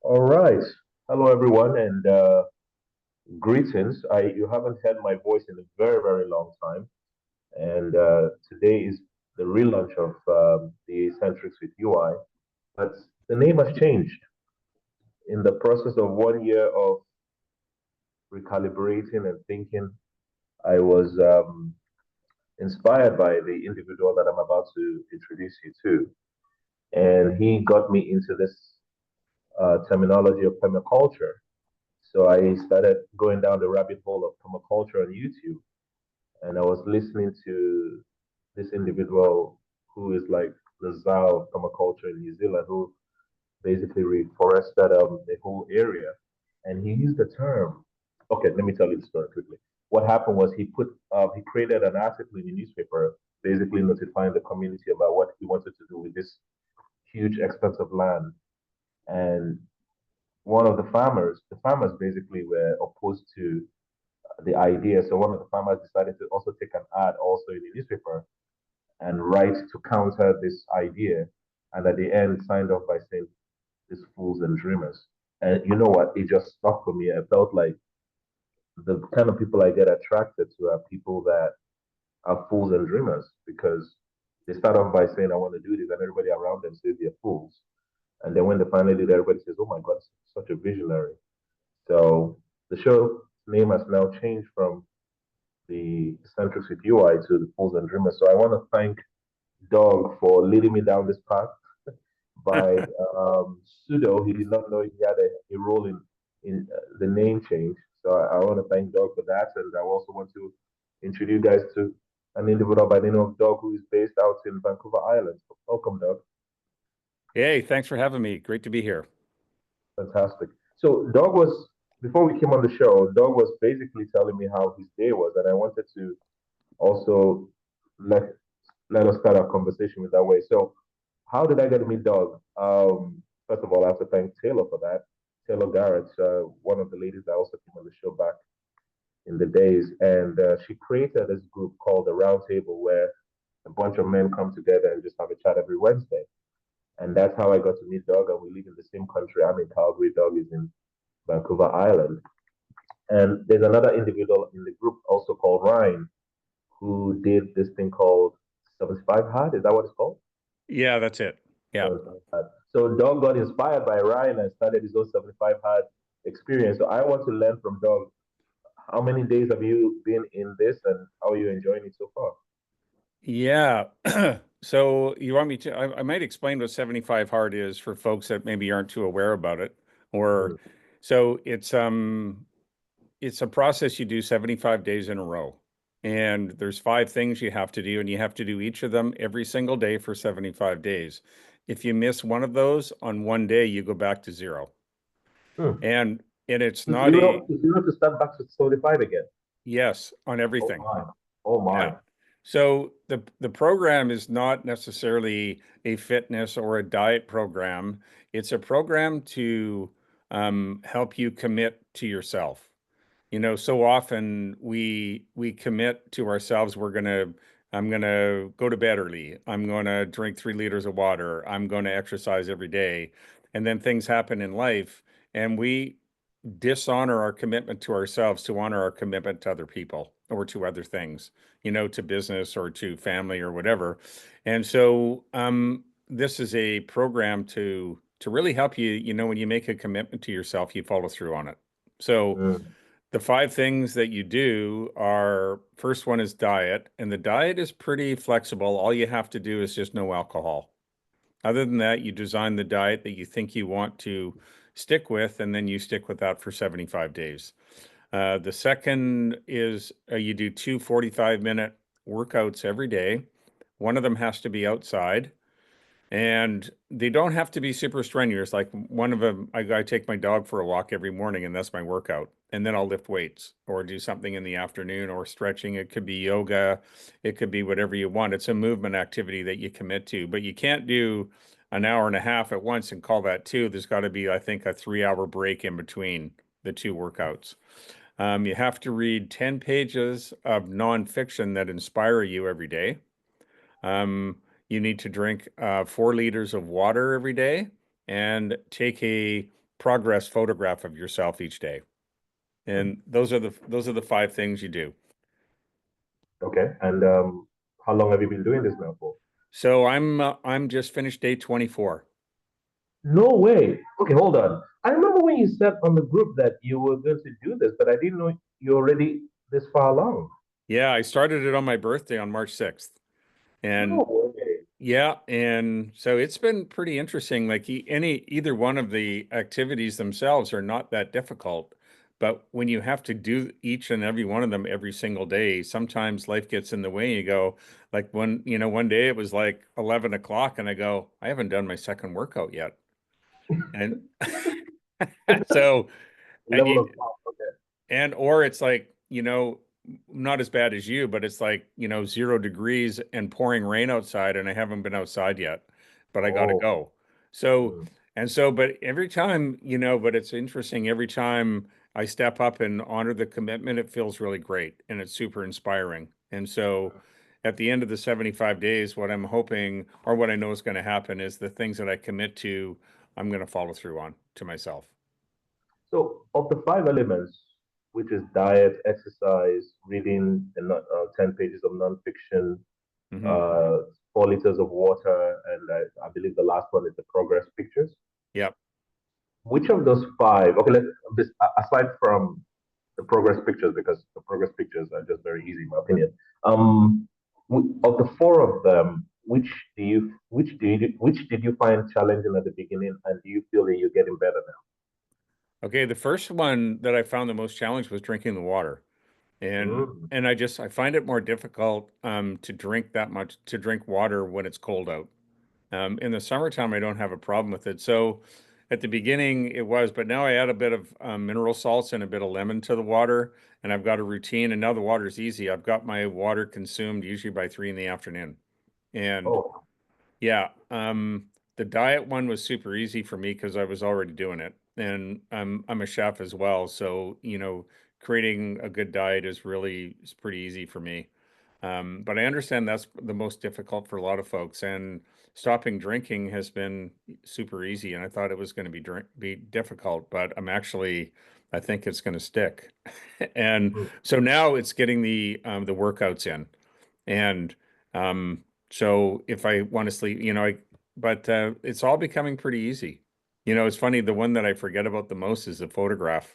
All right. Hello, everyone, and greetings. You haven't heard my voice in a very, very long time, and today is the relaunch of the Eccentrics with UI. But the name has changed in the process of 1 year of recalibrating and thinking. I was inspired by the individual that I'm about to introduce you to, and he got me into this terminology of permaculture. So I started going down the rabbit hole of permaculture on YouTube, and I was listening to this individual who is like the czar of permaculture in New Zealand, who basically reforested the whole area. And he used the term. Okay, let me tell you the story quickly. What happened was he created an article in the newspaper, basically notifying the community about what he wanted to do with this huge expanse of land. And one of the farmers basically were opposed to the idea. So one of the farmers decided to also take an ad also in the newspaper and write to counter this idea. And at the end, signed off by saying, "These fools and dreamers." And you know what? It just stuck with me. I felt like the kind of people I get attracted to are people that are fools and dreamers because they start off by saying, "I want to do this," and everybody around them says they're fools. And then when they finally do, everybody says, "Oh my God, such a visionary." So the show name has now changed from the Eccentrics with UI to the Fools and Dreamers. So I want to thank Doug for leading me down this path. By pseudo, he did not know he had a role in the name change. So I want to thank Doug for that, and I also want to introduce you guys to an individual by the name of Doug who is based out in Vancouver Island. Welcome, Doug. Hey, thanks for having me. Great to be here. Fantastic. So Doug was before we came on the show. Doug was basically telling me how his day was, and I wanted to also let let us start our conversation with that way. So, how did I get to meet Doug? First of all, I have to thank Taylor for that. Taylor Garrett, one of the ladies that also came on the show back in the days, and she created this group called the Round Table, where a bunch of men come together and just have a chat every Wednesday. And that's how I got to meet Doug, and we live in the same country. I'm in Calgary, Doug is in Vancouver Island. And there's another individual in the group also called Ryan, who did this thing called 75 Hard. Is that what it's called? Yeah, that's it. Yeah. 75 Hard. So Doug got inspired by Ryan and started his own 75 Hard experience. So I want to learn from Doug. How many days have you been in this and how are you enjoying it so far? Yeah. So you want me to, I might explain what 75 hard is for folks that maybe aren't too aware about it. Or Mm, so it's a process you do 75 days in a row. And there's five things you have to do, and you have to do each of them every single day for 75 days. If you miss one of those on one day, you go back to zero. mm. And it's not a To zero to start back to 75 again. yes on Oh everything. my. Oh Yeah. my. So the program is not necessarily a fitness or a diet program. It's a program to help you commit to yourself. You know, so often we commit to ourselves. I'm gonna go to bed early. I'm gonna drink 3 liters of water. I'm gonna exercise every day, and then things happen in life, and we dishonor our commitment to ourselves to honor our commitment to other people or to other things, you know, to business or to family or whatever. And so this is a program to really help you, you know, when you make a commitment to yourself, you follow through on it. So Mm, the five things that you do are first one is diet, and the diet is pretty flexible. All you have to do is just no alcohol. Other than that, you design the diet that you think you want to stick with, and then you stick with that for 75 days. The second is you do two 45-minute workouts every day. One of them has to be outside, and they don't have to be super strenuous. Like one of them, I take my dog for a walk every morning, and that's my workout. And then I'll lift weights or do something in the afternoon or stretching. It could be yoga, it could be whatever you want. It's a movement activity that you commit to, but you can't do an hour and a half at once and call that two. There's got to be, I think, a 3 hour break in between the two workouts. You have to read 10 pages of nonfiction that inspire you every day. You need to drink 4 liters of water every day and take a progress photograph of yourself each day. And those are the five things you do. Okay. And how long have you been doing this now for? So I'm just finished day 24. No way. Okay, hold on. I remember when you said on the group that you were going to do this, but I didn't know you're already this far along. Yeah, I started it on my birthday on March 6th. No And way. yeah, and so it's been pretty interesting. Like either one of the activities themselves are not that difficult, but when you have to do each and every one of them every single day, sometimes life gets in the way. And you go, like one day it was like 11 o'clock, and I go, I haven't done my second workout yet. And so, and 11 you, o'clock. Okay. and or it's like, not as bad as you, but it's like, 0 degrees and pouring rain outside, and I haven't been outside yet, but I gotta Oh. go. So, Mm. but every time, but it's interesting, every time I step up and honor the commitment, it feels really great and it's super inspiring. And so at the end of the 75 days, what I'm hoping or what I know is going to happen is the things that I commit to, I'm going to follow through on to myself. So, of the five elements, which is diet, exercise, reading, and 10 pages of nonfiction, Hmm. uh, 4 liters of water, and I believe the last one is the progress pictures. Yep. Which of those five, okay, aside from the progress pictures, because the progress pictures are just very easy, in my opinion. Of the four of them, which did you find challenging at the beginning, and do you feel that you're getting better Okay, the first one that I found the most challenge was drinking the water. now? And I find it more difficult to drink water when it's cold out. In the summertime, I don't have a problem with it. So at the beginning it was, but now I add a bit of mineral salts and a bit of lemon to the water, and I've got a routine, and now the water's easy. I've got my water consumed usually by 3 in the afternoon. And Oh, yeah, the diet one was super easy for me because I was already doing it, and I'm a chef as well, so creating a good diet is pretty easy for me. But I understand that's the most difficult for a lot of folks, and stopping drinking has been super easy. And I thought it was going to be difficult, but I think it's going to stick. And mm. so now it's getting the workouts in, and so if I want to sleep, but it's all becoming pretty easy. It's funny, the one that I forget about the most is the photograph.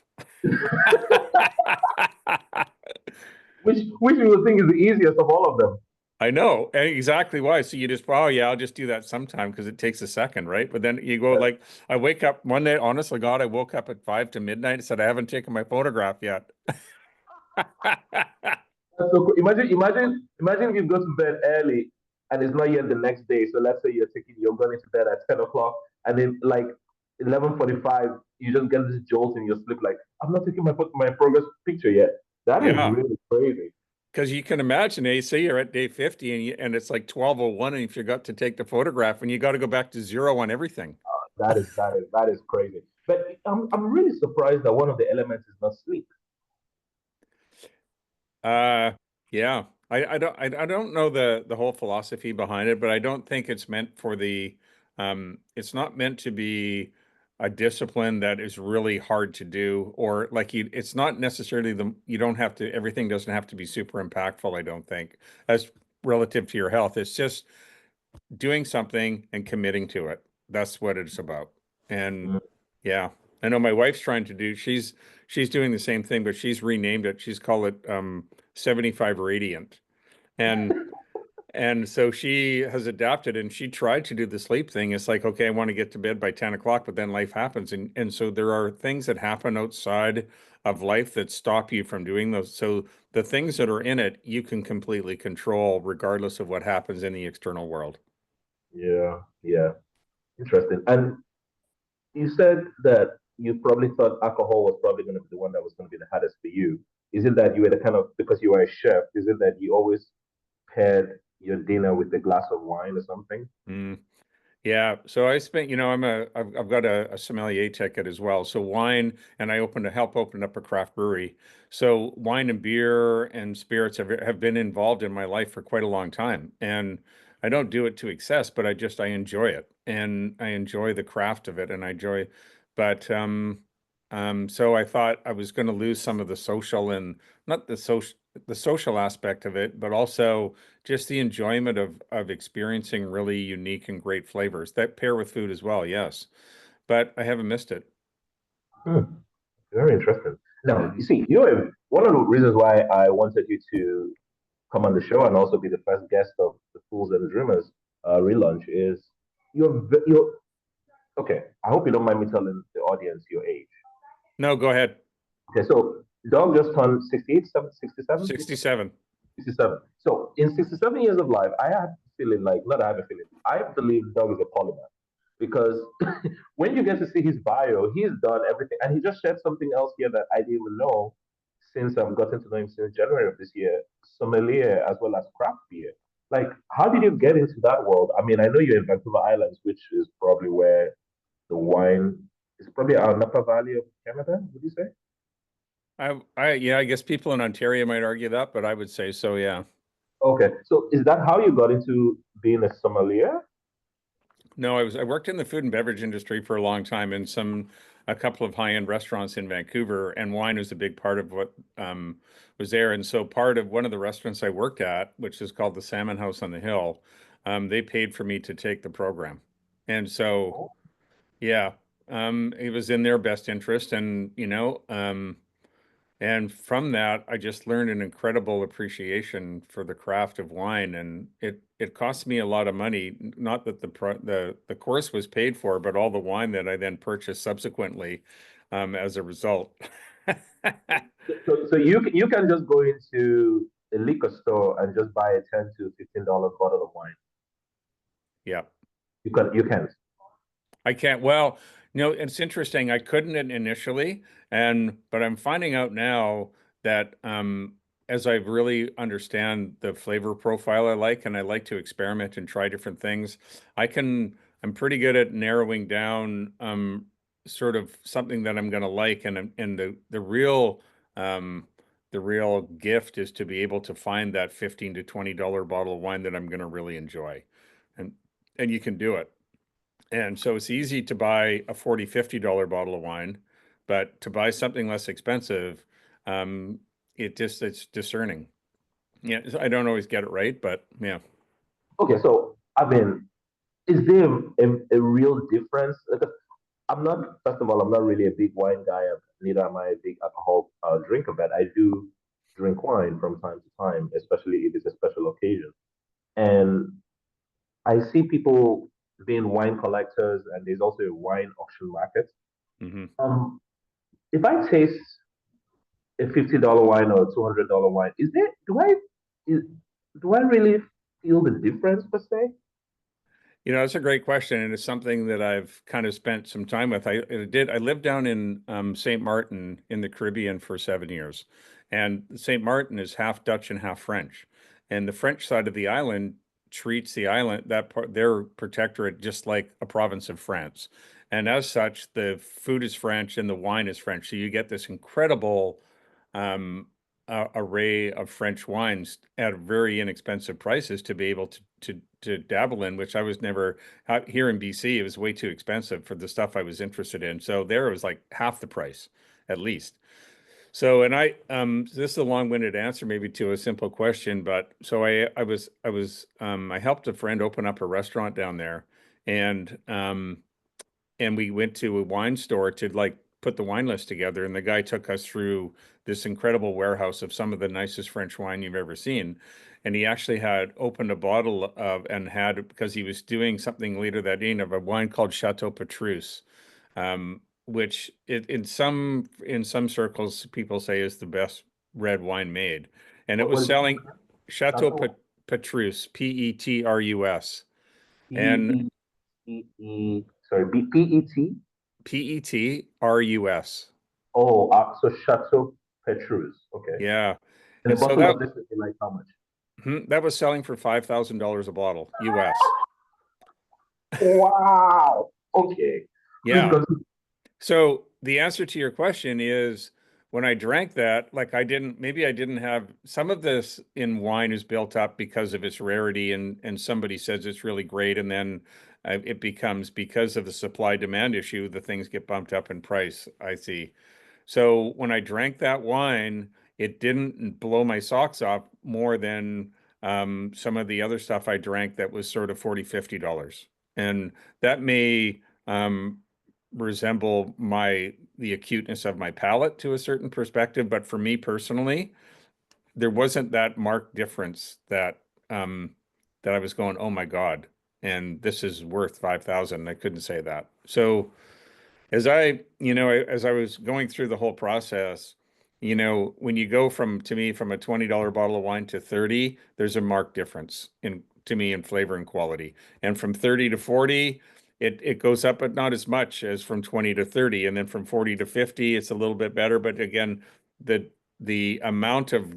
Which you would think is the easiest of all of them. I know exactly why. So you just, oh yeah, I'll just do that sometime because it takes a second, right? But then you go Yeah. like, I wake up one day, honestly, God, I woke up at 5 to midnight and said, I haven't taken my photograph yet. That's so cool. Imagine if you go to bed early and it's not yet the next day. So let's say you're going to bed at 10 o'clock, and then like 11:45, you just get this jolt in your sleep, like I'm not taking my progress picture yet. That is Yeah. really crazy. Because you can imagine, they say you're at day 50 and it's like 12:01 and you forgot to take the photograph and you got to go back to zero on everything. That is crazy. But I'm really surprised that one of the elements is not sleep. Uh, yeah, I don't know the whole philosophy behind it, but I don't think it's meant for it's not meant to be a discipline that is really hard to do, or like it's not necessarily you don't have to, everything doesn't have to be super impactful, I don't think, as relative to your health. It's just doing something and committing to it. That's what it's about. And Mm. yeah, I know my wife's trying to do, she's doing the same thing, but she's renamed it. She's called it 75 Radiant. And so she has adapted and she tried to do the sleep thing. It's like, okay, I want to get to bed by 10 o'clock, but then life happens. And so there are things that happen outside of life that stop you from doing those. So the things that are in it, you can completely control regardless of what happens in the external world. Yeah, yeah, interesting. And you said that you probably thought alcohol was probably going to be the one that was going to be the hardest for you. Is it that you were the kind of, because you were a chef, is it that you always paired your dinner with a glass of wine or something? Mm. Yeah, so I spent, I've got a sommelier ticket as well. So wine, and I help open up a craft brewery. So wine and beer and spirits have been involved in my life for quite a long time. And I don't do it to excess, but I enjoy it. And I enjoy the craft of it. But so I thought I was going to lose some of the social and not the social aspect of it, but also just the enjoyment of experiencing really unique and great flavors that pair with food as well. Yes, but I haven't missed it. Hmm, very interesting. Now, Mhm. you see, you're one of the reasons why I wanted you to come on the show and also be the first guest of the Fools and Dreamers relaunch is you're okay. I hope you don't mind me telling the audience your age. No, go ahead. Okay, so Dog just turned 68, 67, 67. 67. So in 67 years of life, I have a feeling like, not I have a feeling, I believe Dog is a polymath because when you get to see his bio, he's done everything. And he just shared something else here that I didn't even know since I've gotten to know him since January of this year, sommelier as well as craft beer. Like, how did you get into that world? I mean, I know you're in Vancouver Islands, which is probably where the wine is probably our Napa Valley of Canada, would you say? Yeah, I guess people in Ontario might argue that, but I would say so, yeah. Okay, so is that how you got into being a sommelier? No, I worked in the food and beverage industry for a long time in a couple of high-end restaurants in Vancouver, and wine was a big part of what was there. And so part of one of the restaurants I worked at, which is called the Salmon House on the Hill, they paid for me to take the program. And so, Oh, yeah, it was in their best interest, and from that, I just learned an incredible appreciation for the craft of wine, and it cost me a lot of money. Not that the course was paid for, but all the wine that I then purchased subsequently, as a result. so you can just go into a liquor store and just buy a $10 to $15 bottle of wine. Yeah. You can't. I can't. Well, it's interesting. I couldn't initially, but I'm finding out now that as I really understand the flavor profile I like, and I like to experiment and try different things, I'm pretty good at narrowing down sort of something that I'm going to like, and um, the real gift is to be able to find that $15 to $20 bottle of wine that I'm going to really enjoy, and and you can do it. And so it's easy to buy a $40, $50 bottle of wine, but to buy something less expensive, um, it's discerning. Yeah, I don't always get it right, but yeah. Okay, so I mean, is there a real difference? Because I'm not, first of all, I'm not really a big wine guy. Neither am I a big alcohol drinker, but I do drink wine from time to time, especially if it's a special occasion. And I see people being wine collectors, and there's also a wine auction market. Hmm. Um, if I taste a $50 wine or a $200 wine, is, do I really feel the difference per se? That's a great question, and it's something that I've kind of spent some time with. I lived down in St. Martin in the Caribbean for 7 years, and St. Martin is half Dutch and half French, and the French side of the island treats the island that part their protectorate just like a province of France, and as such, the food is French and the wine is French, so you get this incredible um, array of French wines at very inexpensive prices to be able to dabble in, which I was never out here in BC. It was way too expensive for the stuff I was interested in. So there it was like half the price, at least. So, and this is a long-winded answer maybe to a simple question, but so I helped a friend open up a restaurant down there, and we went to a wine store to like put the wine list together, and the guy took us through this incredible warehouse of some of the nicest French wine you've ever seen. And he actually had opened a bottle of and had, because he was doing something later that evening, of a wine called Chateau Petrus, which in some circles people say is the best red wine made. And it was What is it? selling Chateau Chateau? Petrus, Petrus, and P-E-E, sorry, P-E-T? Petrus. Oh, so Chateau Petrus. Okay. Yeah. And a And so bottle of this would be like how much? that was selling for $5,000 a bottle, US. Wow. Okay. Please Yeah. continue. So the answer to your question is when I drank that, like maybe I didn't have some of this in wine is built up because of its rarity and somebody says it's really great. And then it becomes, because of the supply demand issue, the things get bumped up in price. I see. So when I drank that wine, it didn't blow my socks off more than some of the other stuff I drank that was sort of $40, $50. And that may resemble the acuteness of my palate to a certain perspective, but for me personally, there wasn't that marked difference um, that I was going, oh my God, and this is worth 5,000. I couldn't say that. So as I was going through the whole process, when you go to me, from a $20 bottle of wine to 30, there's a marked difference to me in flavor and quality. And from 30 to 40, it goes up, but not as much as from 20 to 30. And then from 40 to 50, it's a little bit better. But again, the amount of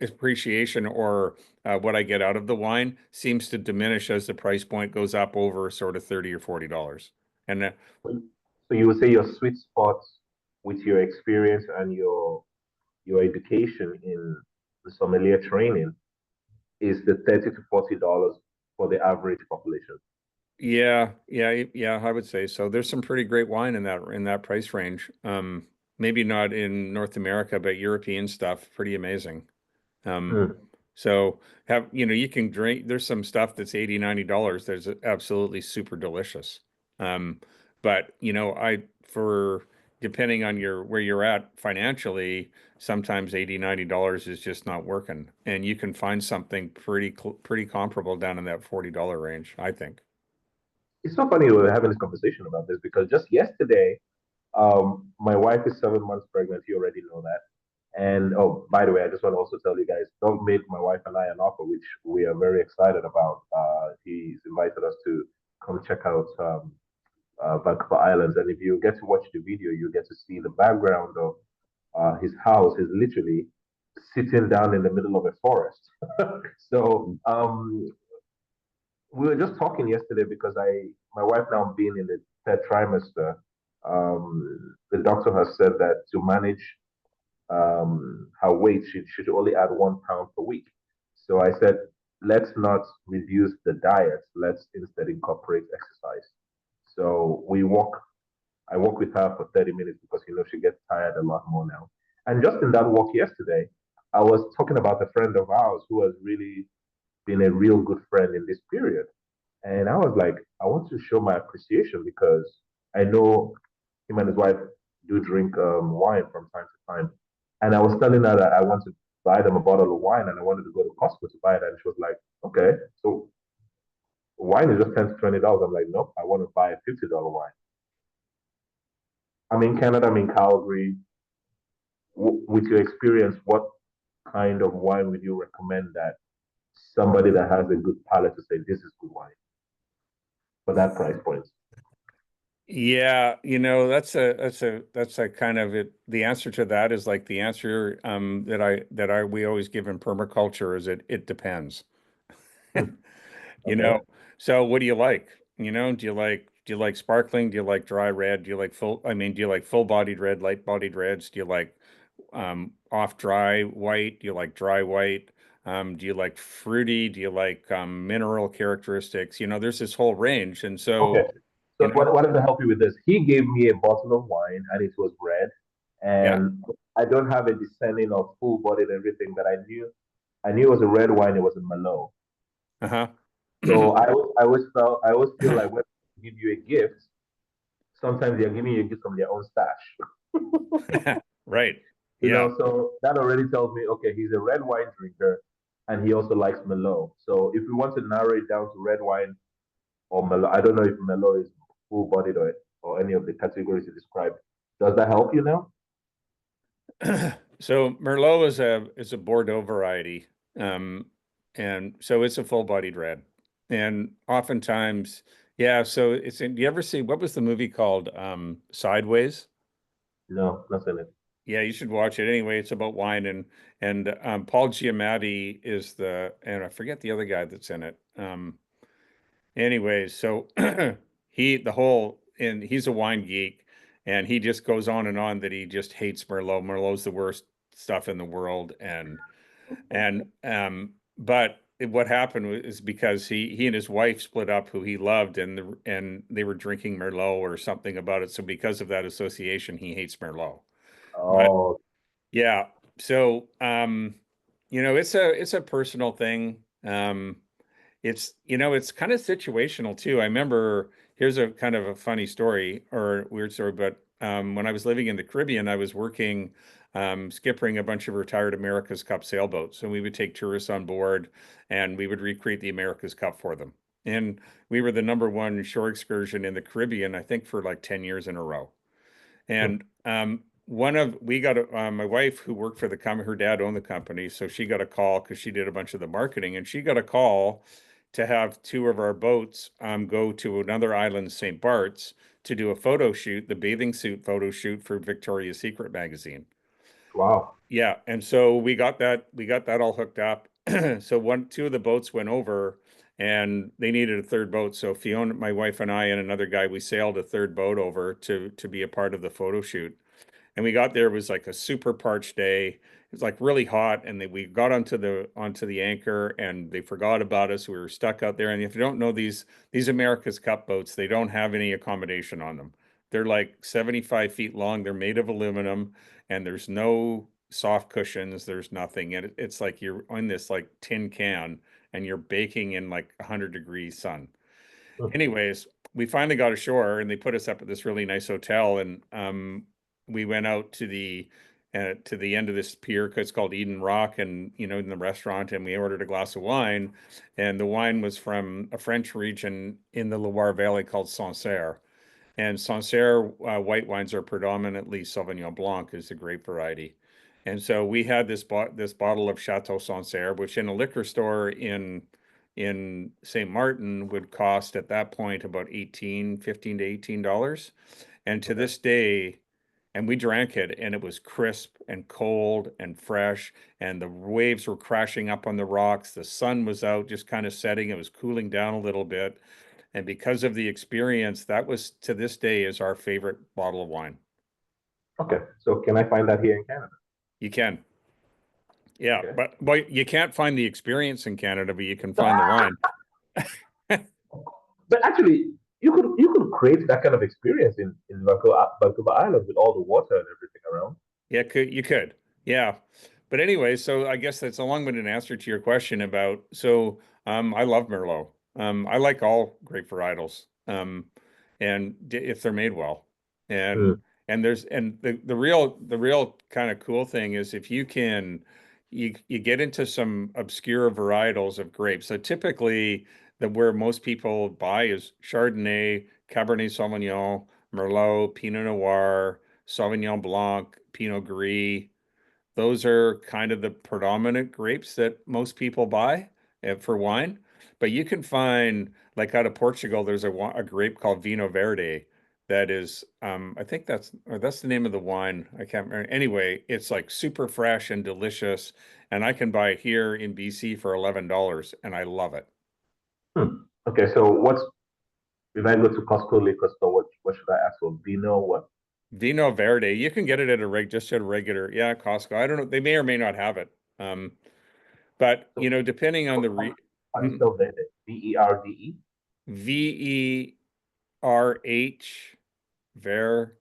appreciation, or what I get out of the wine, seems to diminish as the price point goes up over sort of 30 or $40. And So you would say your sweet spot with your experience and your education in the sommelier training is the $30 to $40 for the average population. yeah, I would say so. There's some pretty great wine in that price range. Maybe not in North America, but European stuff, pretty amazing. Um, Hmm. so you can drink, there's some stuff that's 80, $90. There's absolutely super delicious. Um, but for depending on where you're at financially, sometimes 80, $90 is just not working. And you can find something pretty comparable down in that $40 range, I think. It's so funny we're having this conversation about this because just yesterday, my wife is 7 months pregnant. You already know that. And oh, by the way, I just want to also tell you guys, Doug made my wife and I an offer, which we are very excited about. He's invited us to come check out Vancouver Islands. And if you get to watch the video, you get to see the background of his house is literally sitting down in the middle of a forest. So we were just talking yesterday because my wife now being in the third trimester, the doctor has said that to manage her weight, she should only add 1 pound per week. So I said, let's not reduce the diet. Let's instead incorporate exercise. So I walk with her for 30 minutes because she gets tired a lot more now. And just in that walk yesterday, I was talking about a friend of ours who has really been a real good friend in this period. And I was like, I want to show my appreciation because I know him and his wife do drink wine from time to time. And I was telling her that I want to buy them a bottle of wine and I wanted to go to Costco to buy it. And she was like, okay, so wine is just $10 to $20. I'm like, nope, I want to buy a $50 wine. I'm in Canada, I'm in Calgary. With your experience, what kind of wine would you recommend that somebody that has a good palate to say this is good wine for that price point? Yeah, that's a kind of it. The answer to that is like the answer that I we always give in permaculture is it depends. Hmm. You Okay. know, so what do you like? Do you like sparkling? Do you like dry red? Do you like full-bodied red, light-bodied reds? Do you like off dry white? Do you like dry white? Do you like fruity? Do you like mineral characteristics? There's this whole range. And so, Okay. you So know, what does it help you with this? He gave me a bottle of wine and it was red. yeah. And I don't have a discerning of full bodied everything, but I knew it was a red wine, it was a Merlot. Uh-huh. So I always feel like when they give you a gift, sometimes they're giving you a gift from their own stash. Right. Yeah. So that already tells me, okay, he's a red wine drinker and he also likes Merlot. So if we want to narrow it down to red wine or Merlot, I don't know if Merlot is full bodied or any of the categories you described. Does that help you now? So Merlot is a Bordeaux variety. Um, and so it's a full-bodied red. And oftentimes, yeah, so do you ever see, what was the movie called? Sideways? No, nothing. Yeah, you should watch it. Anyway, it's about wine, and Paul Giamatti and I forget the other guy that's in it. Anyways, so he's a wine geek, and he just goes on and on that he just hates Merlot. Merlot's the worst stuff in the world, but what happened is because he and his wife split up, who he loved, and they were drinking Merlot or something about it. So because of that association, he hates Merlot. But Oh, yeah, so it's a personal thing. It's kind of situational too. I remember, here's a kind of a funny story or weird story, but when I was living in the Caribbean, I was working skippering a bunch of retired America's Cup sailboats, and we would take tourists on board, and we would recreate the America's Cup for them. And we were the number one shore excursion in the Caribbean, I think, for like 10 years in a row. hmm, And one of we got my wife, who worked for the company, her dad owned the company, so she got a call because she did a bunch of the marketing, and she got a call to have two of our boats go to another island, St. Bart's, to do a photo shoot, the bathing suit photo shoot for Victoria's Secret magazine. wow. Yeah, and so we got that all hooked up. So two of the boats went over, and they needed a third boat. So Fiona, my wife, and I and another guy, we sailed a third boat over to be a part of the photo shoot. And we got there, it was like a super parched day. It was like really hot, and we got onto the anchor, and they forgot about us. We were stuck out there. And if you don't know these America's Cup boats, they don't have any accommodation on them. They're like 75 feet long. They're made of aluminum, and there's no soft cushions. There's nothing. And it's like you're on this like tin can, and you're baking in like 100-degree sun. Hmm, Anyways, we finally got ashore, and they put us up at this really nice hotel, and we went out to the end of this pier, 'cause it's called Eden Rock, and in the restaurant, and we ordered a glass of wine, and the wine was from a French region in the Loire Valley called Sancerre. And Sancerre white wines are predominantly Sauvignon Blanc is the grape variety. And so we had this bottle of Chateau Sancerre, which in a liquor store in St. Martin would cost at that point about 15 to $18. And to okay. this day, and we drank it, and it was crisp and cold and fresh, and the waves were crashing up on the rocks. The sun was out, just kind of setting. It was cooling down a little bit. And because of the experience, that was to this day is our favorite bottle of wine. Okay. So can I find that here in Canada? You can. Yeah, Okay. but you can't find the experience in Canada, but you can find the wine. But actually, you could create that kind of experience in Vancouver Island with all the water and everything around. Yeah, you could. Yeah. But anyway, so I guess that's a long-winded answer to your question about, so I love Merlot. I like all grape varietals. And if they're made well. And Hmm. the real kind of cool thing is if you get into some obscure varietals of grapes. So typically where most people buy is Chardonnay, Cabernet Sauvignon, Merlot, Pinot Noir, Sauvignon Blanc, Pinot Gris. Those are kind of the predominant grapes that most people buy for wine. But you can find, like out of Portugal, there's a grape called Vinho Verde that is, I think that's the name of the wine. I can't remember. Anyway, it's like super fresh and delicious, and I can buy it here in BC for $11, and I love it. Hmm. Okay. So what's if I go to Costco liquor store? What should I ask for? Vino what? Vinho Verde, you can get it at just at a regular, yeah, Costco. I don't know. They may or may not have it. But So depending on the how do you spell Verde? Verde? VERH Ver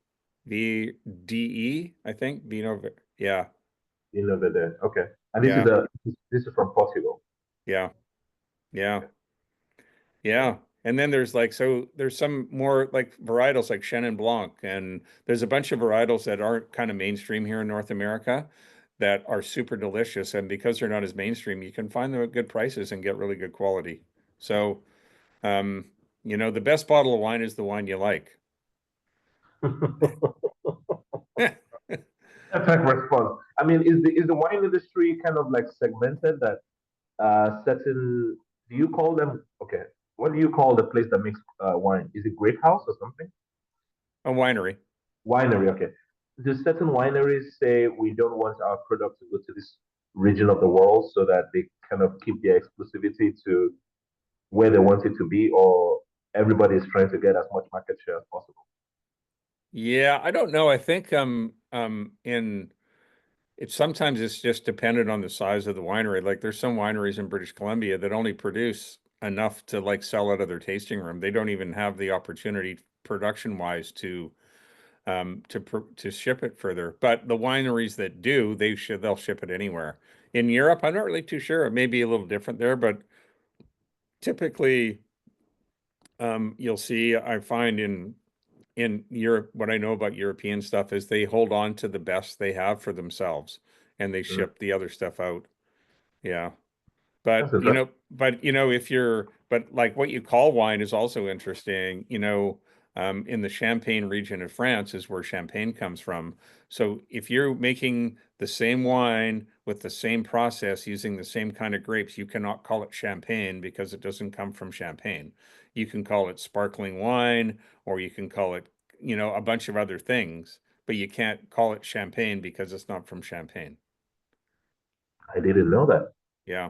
VDE, I think. Yeah, Vino Verde. Okay. And this is yeah, a this is from Portugal. yeah, yeah, Okay. yeah. And then there's some more like varietals like Chenin Blanc, and there's a bunch of varietals that aren't kind of mainstream here in North America that are super delicious. And because they're not as mainstream, you can find them at good prices and get really good quality. So, um, the best bottle of wine is the wine you like. Perfect response. I mean, is the wine industry kind of like segmented that certain do you call them okay? What do you call the place that makes wine? Is it grape house or something? A winery. Winery, okay. Do certain wineries say we don't want our product to go to this region of the world so that they kind of keep their exclusivity to where they want it to be, or everybody is trying to get as much market share as possible? Yeah, I don't know. I think in sometimes it's just dependent on the size of the winery. Like there's some wineries in British Columbia that only produce enough to like sell out of their tasting room. They don't even have the opportunity production wise to ship it further. But the wineries that do, they'll ship it anywhere. In Europe, I'm not really too sure. It may be a little different there, but typically, you'll see, I find in Europe, what I know about European stuff is they hold on to the best they have for themselves and they Mm, ship the other stuff out. Yeah. that's But interesting. if but like what you call wine is also interesting. In the Champagne region of France is where champagne comes from. So if you're making the same wine with the same process using the same kind of grapes, you cannot call it champagne because it doesn't come from Champagne. You can call it sparkling wine, or you can call it, a bunch of other things, but you can't call it champagne because it's not from Champagne. I didn't know that. Yeah.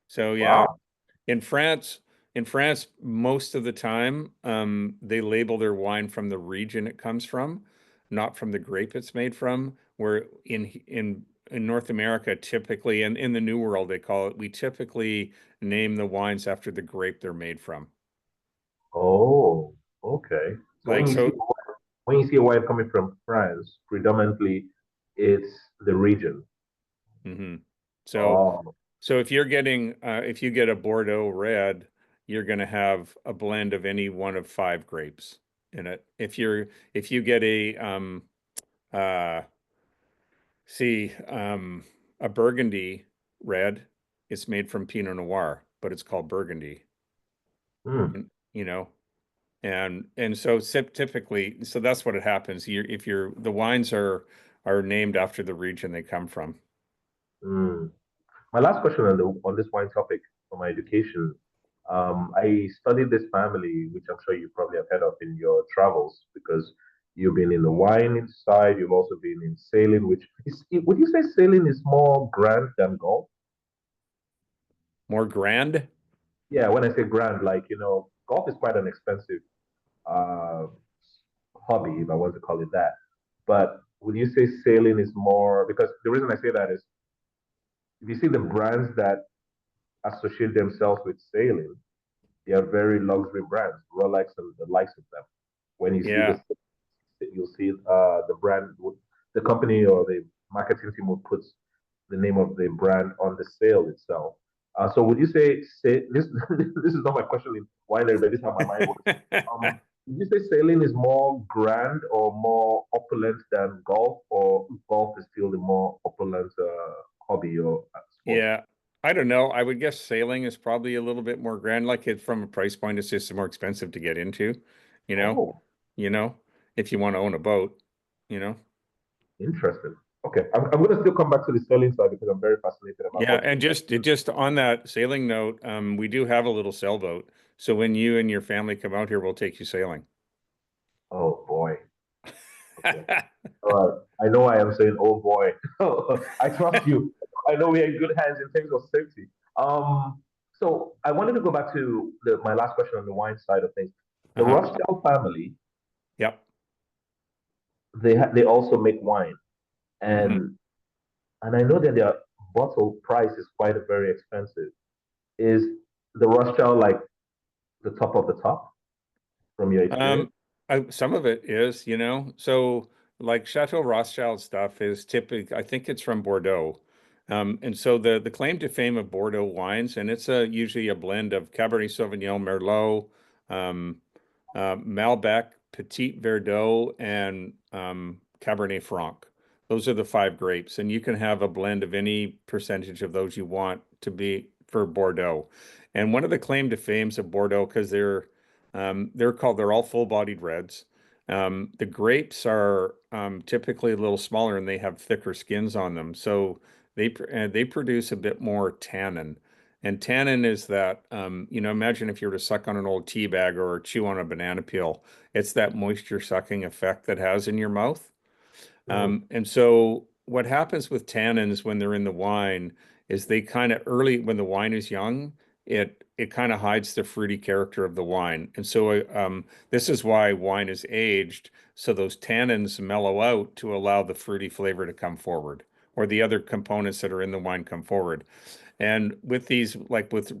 So yeah, Wow. In France, most of the time, they label their wine from the region it comes from, not from the grape it's made from. Where in North America, typically, and in the New World, we typically name the wines after the grape they're made from. Oh, okay. So Like so, when you see a wine coming from France, predominantly it's the region. mhm. So Oh, So if you get a Bordeaux red, you're going to have a blend of any one of five grapes in it. If you get uh, see, a Burgundy red, it's made from Pinot Noir, but it's called Burgundy. hmm, And, you know, and so typically, so that's what it happens. If the wines are named after the region they come from. hmm. My last question on this wine topic for my education. I studied this family, which I'm sure you probably have heard of in your travels, because you've been in the wine side, you've also been in sailing, which would you say sailing is more grand than golf? More grand? Yeah, when I say grand, like, golf is quite an expensive uh, hobby, if I want to call it that. But would you say sailing is more? Because the reason I say that is if you see the brands that associate themselves with sailing, they are very luxury brands, Rolex and the likes of them. When you see Yeah. this, you'll see the brand, the company or the marketing team will put the name of the brand on the sail itself. So would you say this? This is not my question in winery, but this is how my mind works. Would you say sailing is more grand or more opulent than golf, or golf is still the more opulent hobby or sport? Yeah, I don't know. I would guess sailing is probably a little bit more grand. Like it from a price point, it's just more expensive to get into, you know, Oh, you know, if you want to own a boat, you know. interesting. Okay, I'm going to still come back to the sailing side because I'm very fascinated about Yeah, hobbies. and just on that sailing note, we do have a little sailboat. So when you and your family come out here, we'll take you sailing. Oh boy. Okay. All right. I know I am saying, oh boy. I trust you. I know we're in good hands in terms of safety. So I wanted to go back to my last question on the wine side of things. The Uh-huh. Rothschild family, Yep. they also make wine, Hmm. and and I know that their bottle price is quite very expensive. Is the Rothschild like the top of the top from your experience? Um, some of it is, so like Chateau Rothschild stuff is typical. I think it's from Bordeaux. And so the claim to fame of Bordeaux wines, and it's usually a blend of Cabernet Sauvignon, Merlot, um, Malbec, Petit Verdot, and Cabernet Franc. Those are the five grapes, and you can have a blend of any percentage of those you want to be for Bordeaux. And one of the claim to fames of Bordeaux, because they're all full-bodied reds. The grapes are typically a little smaller and they have thicker skins on them, so they produce a bit more tannin. And tannin is that, imagine if you were to suck on an old tea bag or chew on a banana peel, it's that moisture sucking effect that has in your mouth. Hmm. And so what happens with tannins when they're in the wine is they kind of early when the wine is young, it kind of hides the fruity character of the wine. And so this is why wine is aged so those tannins mellow out to allow the fruity flavor to come forward. or the other components that are in the wine come forward. And with these, like with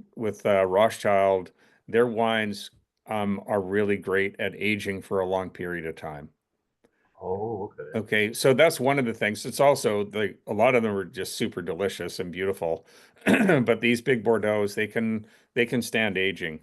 Rothschild, their wines are really great at aging for a long period of time. Oh, okay. Okay, so that's one of the things. It's also a lot of them are just super delicious and beautiful. But these big Bordeaux's, they can stand aging.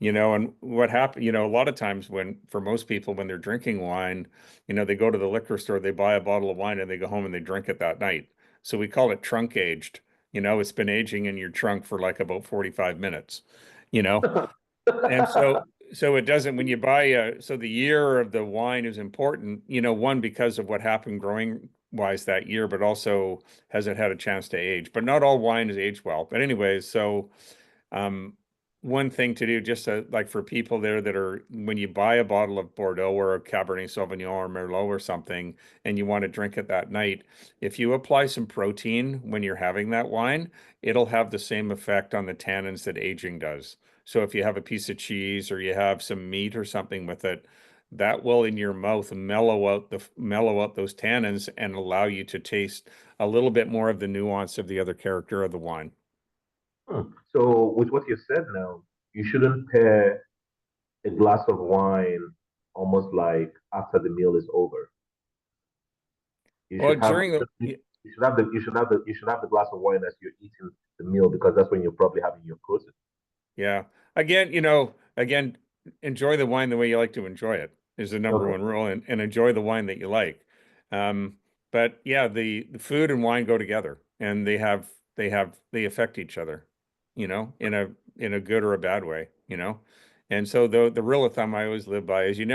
And what happened, a lot of times for most people when they're drinking wine, they go to the liquor store, they buy a bottle of wine and they go home and they drink it that night. So we call it trunk aged. It's been aging in your trunk for like about 45 minutes, you know. And so it doesn't, when you buy so the year of the wine is important, one, because of what happened growing wise that year, but also has it had a chance to age. But not all wine is aged well. But anyways, so um, one thing to do, just like for people there that are, when you buy a bottle of Bordeaux or a Cabernet Sauvignon or Merlot or something, and you want to drink it that night, if you apply some protein when you're having that wine, it'll have the same effect on the tannins that aging does. So if you have a piece of cheese or you have some meat or something with it, that will in your mouth mellow out those tannins and allow you to taste a little bit more of the nuance of the other character of the wine. So with what you said now, you shouldn't pair a glass of wine almost like after the meal is over. You Well, should have during the you should have the glass of wine as you're eating the meal because that's when you're probably having your protein. Yeah. Again, enjoy the wine the way you like to enjoy it is the number Okay. one rule, and enjoy the wine that you like. Um, but yeah, the food and wine go together, and they affect each other, in a good or a bad way, And so the rule of thumb I always live by is you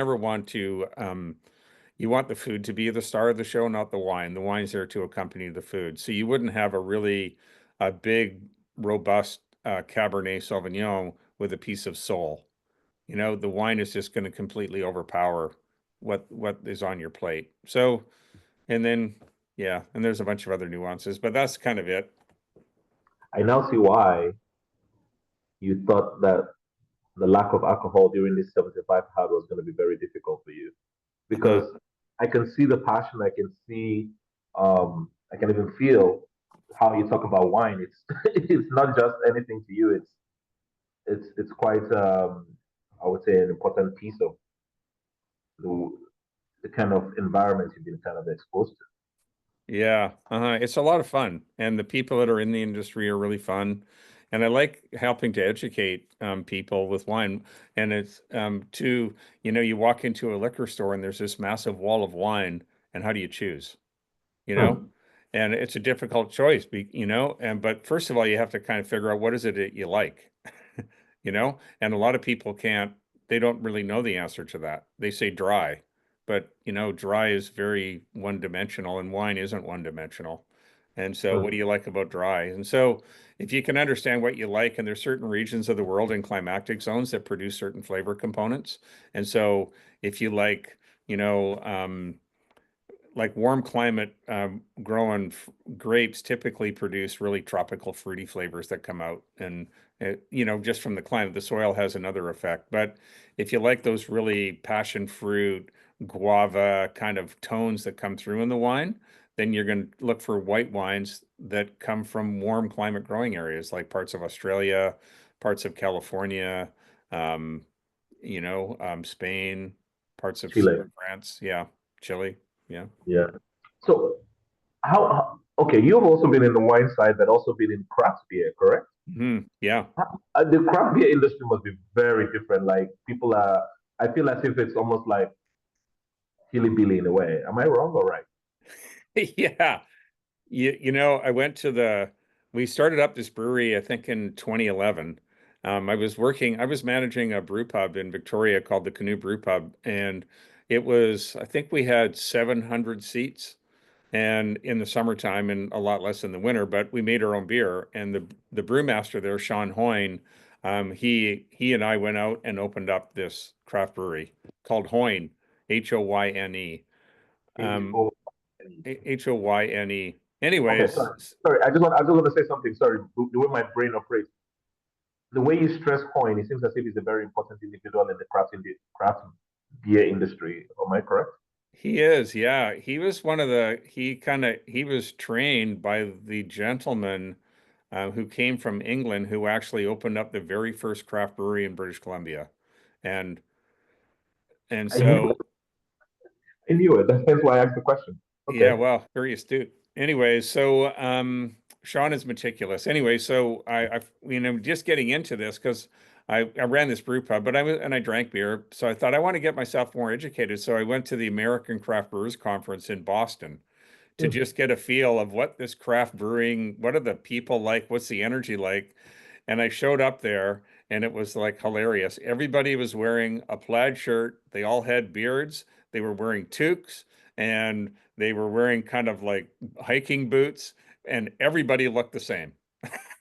want the food to be the star of the show, not the wine. The wine's there to accompany the food. So you wouldn't have a big, robust Cabernet Sauvignon with a piece of soul. The wine is just going to completely overpower what is on your plate. So, and then, yeah, and there's a bunch of other nuances, but that's kind of it. I now see why you thought that the lack of alcohol during this 75 hard was going to be very difficult for you because I can see the passion. I can even feel how you talk about wine. It's it's not just anything to you. It's quite I would say an important piece of the the kind of environment you've been kind of exposed to. Yeah, it's a lot of fun, and the people that are in the industry are really fun. And I like helping to educate people with wine. And it's you walk into a liquor store and there's this massive wall of wine, and how do you choose? You know? Hmm. And it's a difficult choice, but first of all, you have to kind of figure out what is it that you like, And a lot of people they don't really know the answer to that. They say dry, but dry is very one dimensional and wine isn't one dimensional. And so what do Hmm. you like about dry? And so if you can understand what you like, and there's certain regions of the world and climatic zones that produce certain flavor components. And so if you like warm climate growing grapes typically produce really tropical fruity flavors that come out, and just from the climate, the soil has another effect. But if you like those really passion fruit guava kind of tones that come through in the wine, then you're going to look for white wines that come from warm climate growing areas like parts of Australia, parts of California, um, Spain, parts of Chile. southern France, yeah, Chile, yeah. Yeah. So okay, you've also been in the wine side, but also been in craft beer, correct? Yeah. The craft beer industry must be very different. Like people are, I feel as if it's almost like hilly-billy in a way. Am I wrong or right? Yeah. I went we started up this brewery, I think in 2011. I was managing a brew pub in Victoria called the Canoe Brew Pub. And I think we had 700 seats and in the summertime and a lot less in the winter, but we made our own beer. And the brewmaster there, Sean Hoyne, he and I went out and opened up this craft brewery called Hoyne, Hoyne. H Um, O. Hoyne. Okay, Anyways, sorry. I just want to say something. Sorry, the way my brain operates, the way you stress coin, it seems as if he's a very important individual in the craft beer industry. Am I correct? He is, yeah. He was one of the, he was trained by the gentleman who came from England who actually opened up the very first craft brewery in British Columbia. And and I knew so it. I knew it. That's why I asked the question. yeah, Okay. well, very astute. Anyway, so Sean is meticulous. Anyway, so just getting into this because I ran this brew pub, but I drank beer, so I thought I want to get myself more educated. So I went to the American Craft Brewers Conference in Boston to Hmm. just get a feel of what this craft brewing, what are the people like, what's the energy like. And I showed up there and it was like hilarious. Everybody was wearing a plaid shirt. They all had beards. They were wearing toques and they were wearing kind of like hiking boots and everybody looked the same,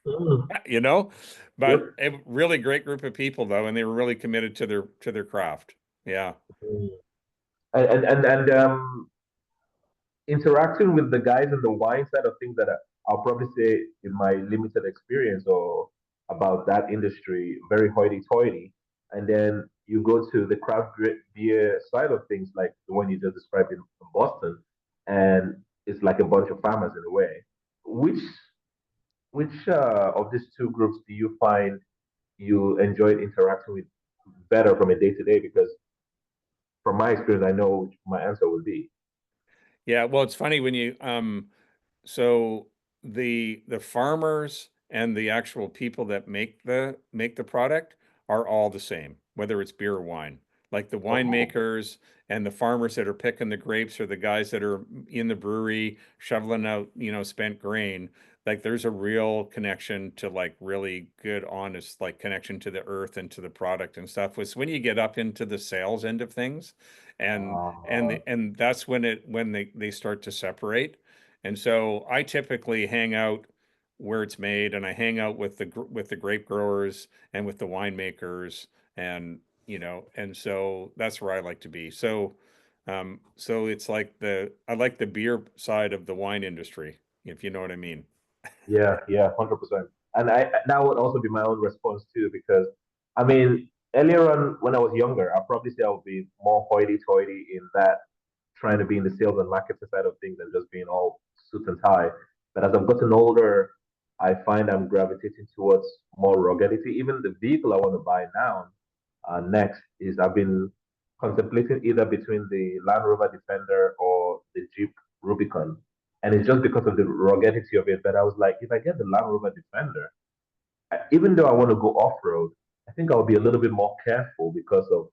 Hmm. you know? But Yep. a really great group of people though, and they were really committed to their craft. Yeah. Mm. And interacting with the guys in the wine side of things that I'll probably say in my limited experience or about that industry, very hoity-toity. And then you go to the craft beer side of things, like the one you just described in Boston, and it's like a bunch of farmers in a way. Which which of these two groups do you find you enjoyed interacting with better from a day to day? Because from my experience, I know which my answer would be. Yeah, well, it's funny when you so the farmers and the actual people that make the product are all the same, whether it's beer or wine. Like the Oh, winemakers and the farmers that are picking the grapes or the guys that are in the brewery shoveling out, spent grain. Like there's a real connection to like really good, honest, like connection to the earth and to the product and stuff. Was when you get up into the sales end of things, uh, and that's when they start to separate. And so I typically hang out where it's made, and I hang out with with the grape growers and with the winemakers, and and so that's where I like to be. So it's like I like the beer side of the wine industry, if you know what I mean. yeah, yeah, 100%. And that would also be my own response too, because I mean, earlier on when I was younger, I'd probably say I would be more hoity-toity in that trying to be in the sales and marketing side of things and just being all suit and tie. But as I've gotten older, I find I'm gravitating towards more ruggedity. Even the vehicle I want to buy now, next is I've been contemplating either between the Land Rover Defender or the Jeep Rubicon. And it's just because of the ruggedity of it that I was like, if I get the Land Rover Defender, even though I want to go off road, I think I'll be a little bit more careful because of,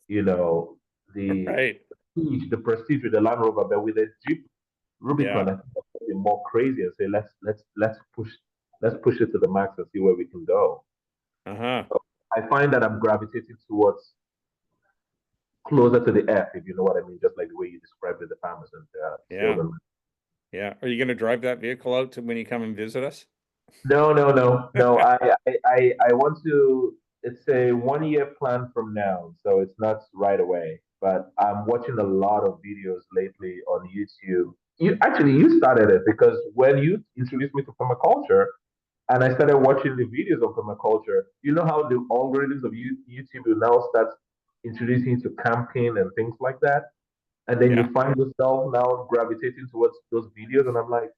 you know, the Right. the prestige with the Land Rover. But with the Jeep Yeah. Rubicon, I think I'll be more crazy and say, let's push it to the max and see where we can go. Uh-huh. So I find that I'm gravitating towards closer to the F, if you know what I mean, just like the way you described it, the farmers and sales Yeah. and Yeah. Are you going to drive that vehicle out to when you come and visit us? no, no, no, no. I want to. It's a 1 year plan from now, so it's not right away. But I'm watching a lot of videos lately on YouTube. You started it because when you introduced me to permaculture, and I started watching the videos of permaculture. You know how the algorithms of YouTube will now start introducing you to camping and things like that, and then Yeah. you find yourself now gravitating towards those videos, and I'm like,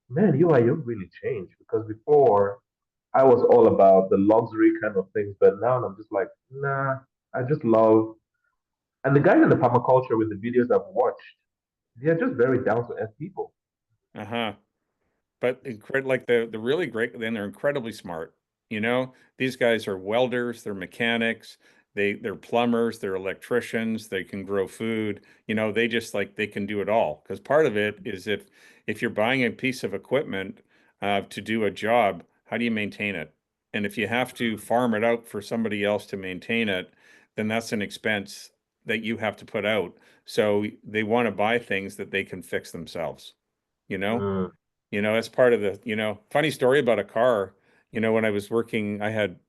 man, you've really changed because before I was all about the luxury kind of things, but now I'm just like, nah, I just love. And the guys in the permaculture with the videos I've watched, they're just very down to earth people. Uh-huh. But like the really great, then they're incredibly smart. These guys are welders, they're mechanics, they're plumbers, they're electricians, they can grow food. They just like they can do it all. Because part of it is if you're buying a piece of equipment to do a job, how do you maintain it? And if you have to farm it out for somebody else to maintain it, then that's an expense that you have to put out. So they want to buy things that they can fix themselves, you know? Mm, That's part of funny story about a car. When I was working,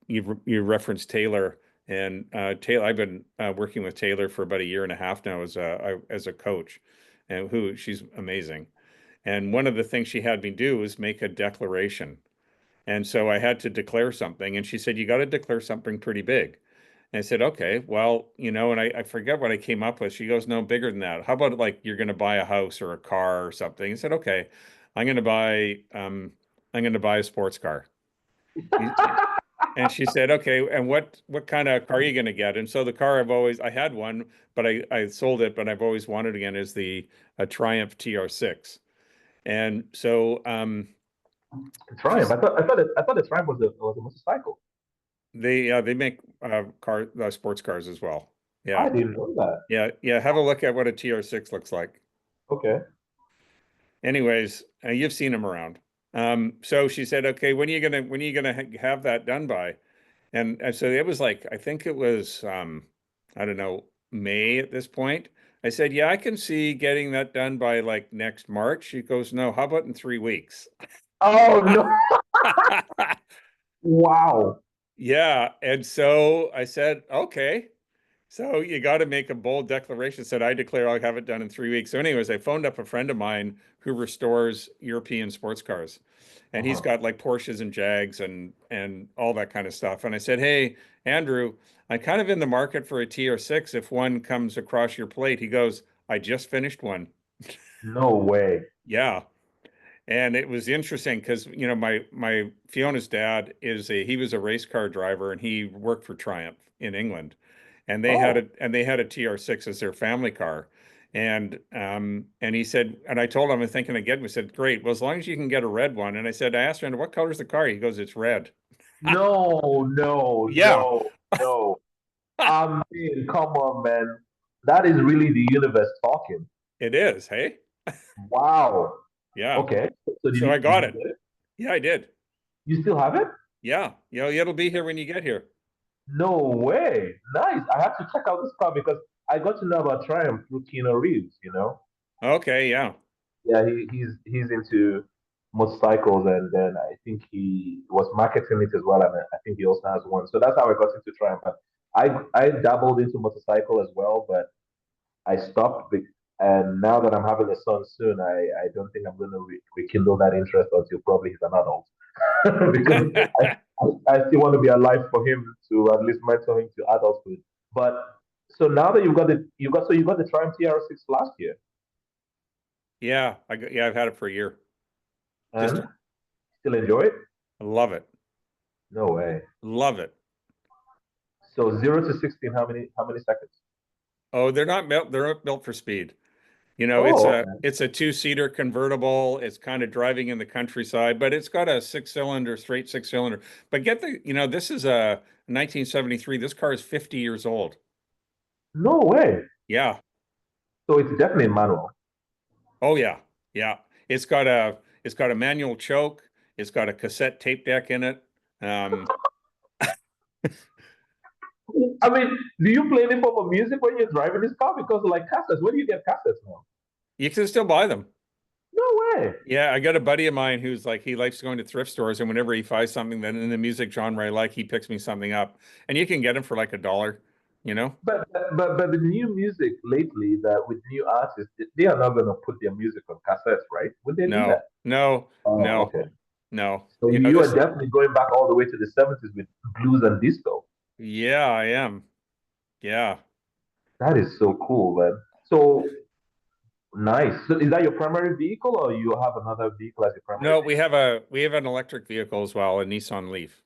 you referenced Taylor, and Taylor, I've been working with Taylor for about a year and a half now as a coach, and who she's amazing. And one of the things she had me do was make a declaration. And so I had to declare something, and she said, "You got to declare something pretty big." And I said, okay, well, and I forget what I came up with. She goes, no, bigger than that. How about like you're going to buy a house or a car or something? I said, okay, I'm going to buy, um, I'm going to buy a sports car. And she said, okay, and what kind of car are you going to get? And so the car I had one, but I sold it, but I've always wanted again is the a Triumph TR6. And so Triumph. she's I thought the Triumph was a motorcycle. they make sports cars as well. I Yeah. didn't know that. Yeah. Have a look at what a TR6 looks like. Okay. Anyways, you've seen them around. So she said, okay, when are you gonna have that done by? And so it was like, I think it was, I don't know, May at this point. I said, yeah, I can see getting that done by like next March. She goes, no, how about in 3 weeks? Oh no! Wow. Yeah. And so I said, okay. So you got to make a bold declaration. Said, I declare I'll have it done in 3 weeks. So, anyways, I phoned up a friend of mine who restores European sports cars, and he's Uh-huh. got like Porsches and Jags and all that kind of stuff. And I said, hey, Andrew, I'm kind of in the market for a TR6 if one comes across your plate. He goes, I just finished one. No way. Yeah. And it was interesting because my Fiona's dad he was a race car driver and he worked for Triumph in England, and Oh they had a TR6 as their family car, and he said, and I told him I'm thinking again. We said, great. Well, as long as you can get a red one. And I said, I asked him, what color's the car? He goes, it's red. no, no, Yeah, no, no. I mean, come on, man. That is really the universe talking. it is. Hey, Wow. yeah. Okay. So did So you I did got you it. get it? Yeah, I did. You still have it? Yeah, it'll be here when you get here. No way. Nice. I have to check out this car because I got to know about Triumph through Keanu Reeves, you know? Okay, yeah. Yeah, he's into motorcycles, and then I think he was marketing it as well, and I think he also has one. So that's how I got into Triumph. But I dabbled into motorcycle as well, but I stopped. And now that I'm having a son soon, I don't think I'm going to rekindle that interest until probably he's an adult, because I still want to be alive for him to at least mentor him to adulthood. But so now that you got the Triumph TR6 last year, Yeah, I've had it for a year. Just and still enjoy it? love it. No way. Love it. So 0 to 16, how many seconds? Oh, they're not built for speed. Oh, It's a two-seater convertible. It's kind of driving in the countryside, but it's got a straight six-cylinder. But this is a 1973. This car is 50 years old. no way. Yeah. So it's definitely manual. Oh yeah. Yeah. It's got a manual choke. It's got a cassette tape deck in it. Um, I mean, do you play any form of music when you're driving this car? Because like cassettes, where do you get cassettes now? you can still buy them. No way. Yeah, I got a buddy of mine who's like he likes going to thrift stores, and whenever he finds something that in the music genre I like, he picks me something up, and you can get them for like $1, you know? But the new music lately, that with new artists, they are not going to put their music on cassettes, right? Would they do that? No, no, Oh, no, okay. no. So you are definitely going back all the way to the 70s with blues and disco. Yeah, I am. Yeah. That is so cool, man. So nice. So is that your primary vehicle, or you have another vehicle as your primary No, vehicle? we have an electric vehicle as well, a Nissan Leaf.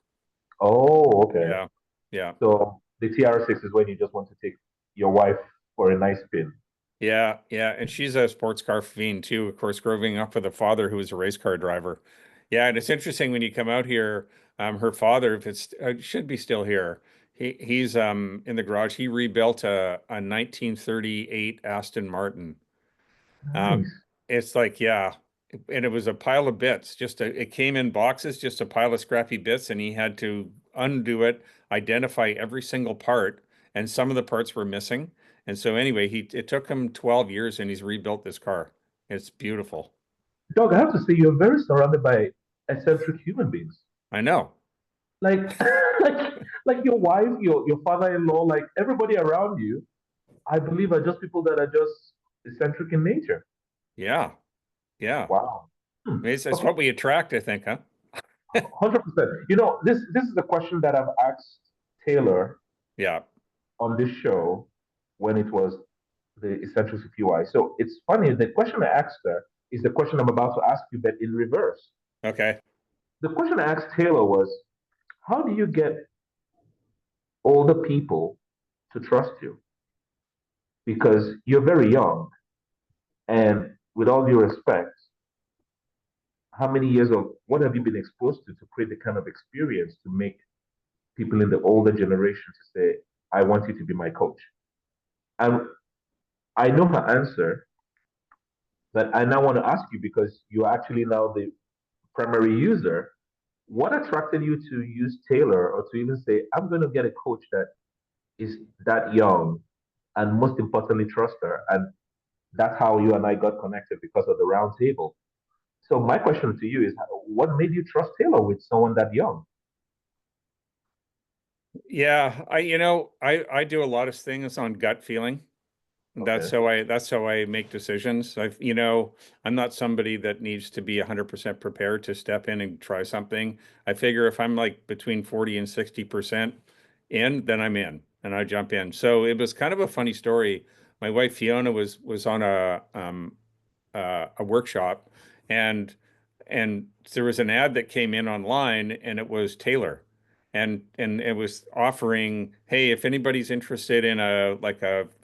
Oh, okay. Yeah. Yeah. So the TR6 is when you just want to take your wife for a nice spin. Yeah, yeah, and she's a sports car fiend too, of course, growing up with a father who was a race car driver. Yeah, and it's interesting when you come out here, her father, if it's should be still here. He's in the garage. He rebuilt a 1938 Aston Martin. Um, Nice. it's like, yeah, and it was a pile of bits. It came in boxes, just a pile of scrappy bits, and he had to undo it, identify every single part, and some of the parts were missing. And so anyway, it took him 12 years, and he's rebuilt this car. It's beautiful. Dog, I have to say, you're very surrounded by eccentric human beings. I know. Like, like, like your wife, your father-in-law, like everybody around you, I believe are just people that are just eccentric in nature. Yeah, yeah. Wow. Hmm. It's Okay, what we attract, I think, huh? 100%. You know, this is the question that I've asked Taylor Yeah. on this show when it was the Essentials of UI. So it's funny, the question I asked her is the question I'm about to ask you, but in reverse. Okay. The question I asked Taylor was, how do you get older people to trust you? Because you're very young, and with all due respect, how many years of what have you been exposed to create the kind of experience to make people in the older generation to say, I want you to be my coach? And I know her answer, but I now want to ask you because you're actually now the primary user. What attracted you to use Taylor or to even say, I'm going to get a coach that is that young and most importantly, trust her? And that's how you and I got connected because of the round table. So my question to you is, what made you trust Taylor with someone that young? Yeah, I do a lot of things on gut feeling. Okay. That's how I make decisions. I'm not somebody that needs to be 100% prepared to step in and try something. I figure if I'm like between 40 and 60% in, then I'm in and I jump in. So it was kind of a funny story. My wife Fiona was on a workshop, and there was an ad that came in online, and it was Taylor, and it was offering, hey, if anybody's interested in a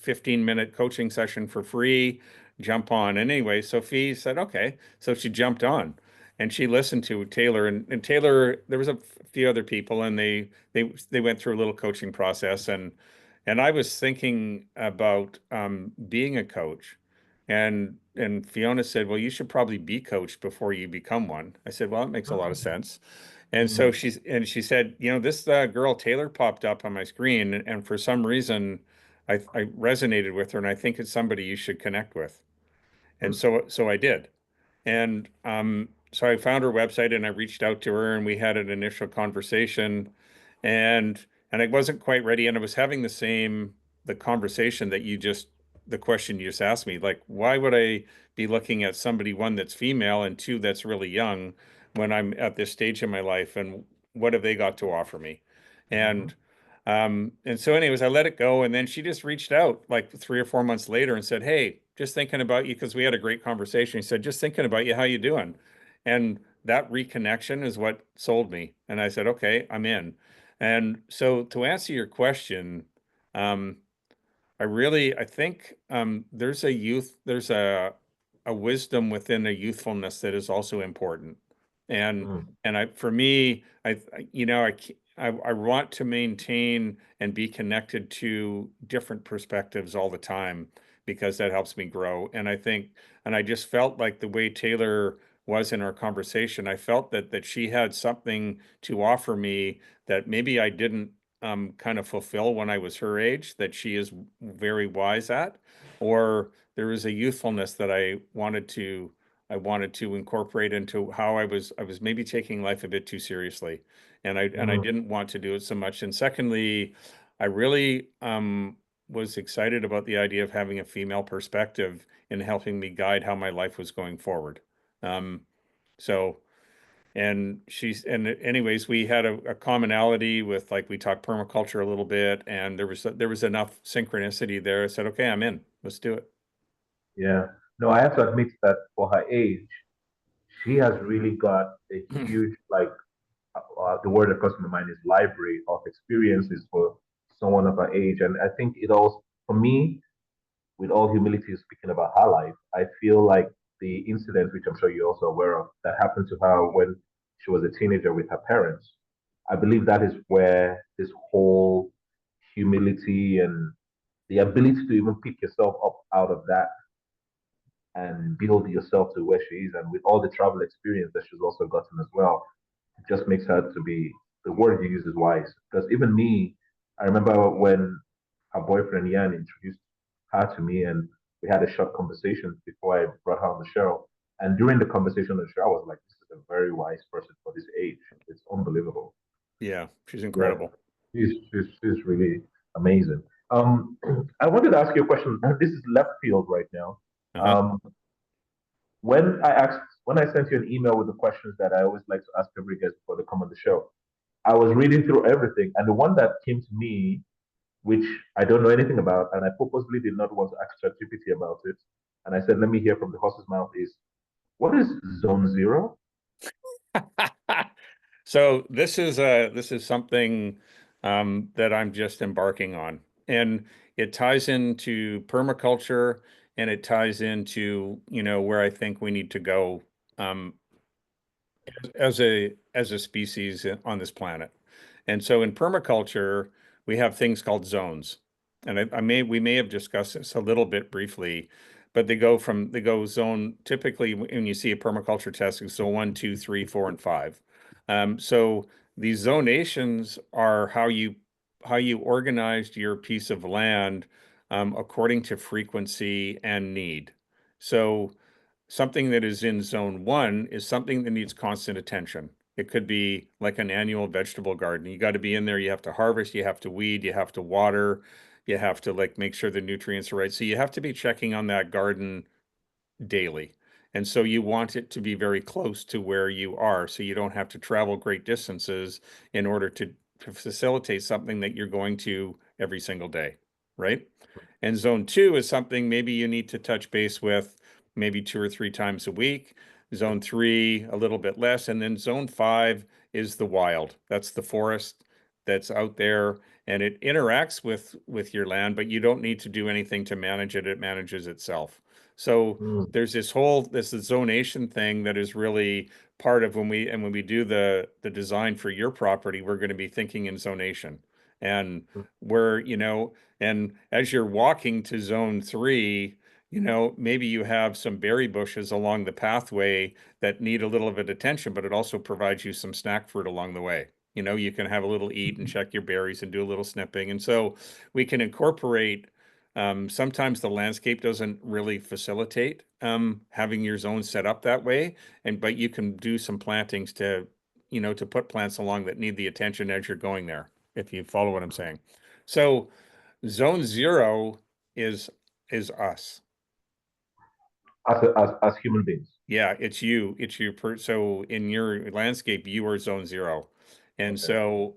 15-minute coaching session for free, jump on. And anyway, Sophie said okay, so she jumped on. And she listened to Taylor, and Taylor. There was a few other people, and they went through a little coaching process, and I was thinking about being a coach, and Fiona said, "Well, you should probably be coached before you become one." I said, "Well, that makes a lot of sense." And so Mm-hmm. she said, this girl Taylor popped up on my screen, and for some reason, I resonated with her, and I think it's somebody you should connect with. And so I did. And so I found her website and I reached out to her and we had an initial conversation, and I wasn't quite ready, and I was having the conversation that the question you just asked me, like, why would I be looking at somebody, one, that's female, and two, that's really young, when I'm at this stage in my life, and what have they got to offer me? Mm-hmm. And so anyways, I let it go, and then she just reached out like 3 or 4 months later and said, "Hey, just thinking about you," because we had a great conversation. She said, "Just thinking about you, how you doing?" And that reconnection is what sold me. And I said, "Okay, I'm in." And so to answer your question, um, I think there's a wisdom within a youthfulness that is also important. And Mm-hmm. for me, I want to maintain and be connected to different perspectives all the time, because that helps me grow. And I just felt like the way Taylor was in our conversation, I felt that she had something to offer me that maybe I didn't kind of fulfill when I was her age, that she is very wise at, or there was a youthfulness that I wanted to incorporate into how I was maybe taking life a bit too seriously, and I Mm-hmm. didn't want to do it so much. And secondly, I really was excited about the idea of having a female perspective in helping me guide how my life was going forward. Um, so and anyways, we had a commonality with, like, we talked permaculture a little bit, and there was enough synchronicity there. I said, okay, I'm in. Let's do it. Yeah. No, I have to admit that for her age, she has really got a huge, like, the word that comes to my mind is library of experiences for someone of her age. And I think it all, for me, with all humility, speaking about her life, I feel like the incident, which I'm sure you're also aware of, that happened to her when she was a teenager with her parents, I believe that is where this whole humility and the ability to even pick yourself up out of that and build yourself to where she is, and with all the travel experience that she's also gotten as well, it just makes her to be, the word you use is wise. Because even me, I remember when her boyfriend Yan introduced her to me, and we had a short conversation before I brought her on the show. And during the conversation on the show, I was like, "This is a very wise person for this age. It's unbelievable." Yeah, she's Yeah, incredible. she's really amazing. I wanted to ask you a question. This is left field right now. Uh-huh. Um, when I sent you an email with the questions that I always like to ask every guest before they come on the show, I was reading through everything, and the one that came to me which I don't know anything about, and I purposely did not want to ask ChatGPT about it. And I said, let me hear from the horse's mouth is, what is zone zero? So this is something that I'm just embarking on, and it ties into permaculture, and it ties into, you know, where I think we need to go um, as a species on this planet. And so in permaculture, we have things called zones. And we may have discussed this a little bit briefly, but they go zone, typically when you see a permaculture test, it's zone one, two, three, four, and five. So these zonations are how you organized your piece of land according to frequency and need. So something that is in zone one is something that needs constant attention. It could be like an annual vegetable garden. You got to be in there. You have to harvest, you have to weed, you have to water, you have to like make sure the nutrients are right. So you have to be checking on that garden daily. And so you want it to be very close to where you are so you don't have to travel great distances in order to facilitate something that you're going to every single day, right? And zone two is something maybe you need to touch base with maybe two or three times a week. Zone three, a little bit less. And then zone five is the wild. That's the forest that's out there and it interacts with your land, but you don't need to do anything to manage it. It manages itself. So Mm, there's this zonation thing that is really part of when we do the design for your property, we're going to be thinking in zonation. And mm, where, you know, and as you're walking to zone three, you know, maybe you have some berry bushes along the pathway that need a little bit of attention, but it also provides you some snack fruit along the way. You know, you can have a little eat and check your berries and do a little snipping. And so we can incorporate sometimes the landscape doesn't really facilitate having your zone set up that way, and but you can do some plantings to, you know, to put plants along that need the attention as you're going there, if you follow what I'm saying. So zone zero is us. as human beings. Yeah, it's you. It's your so in your landscape, you are zone zero. And Okay. so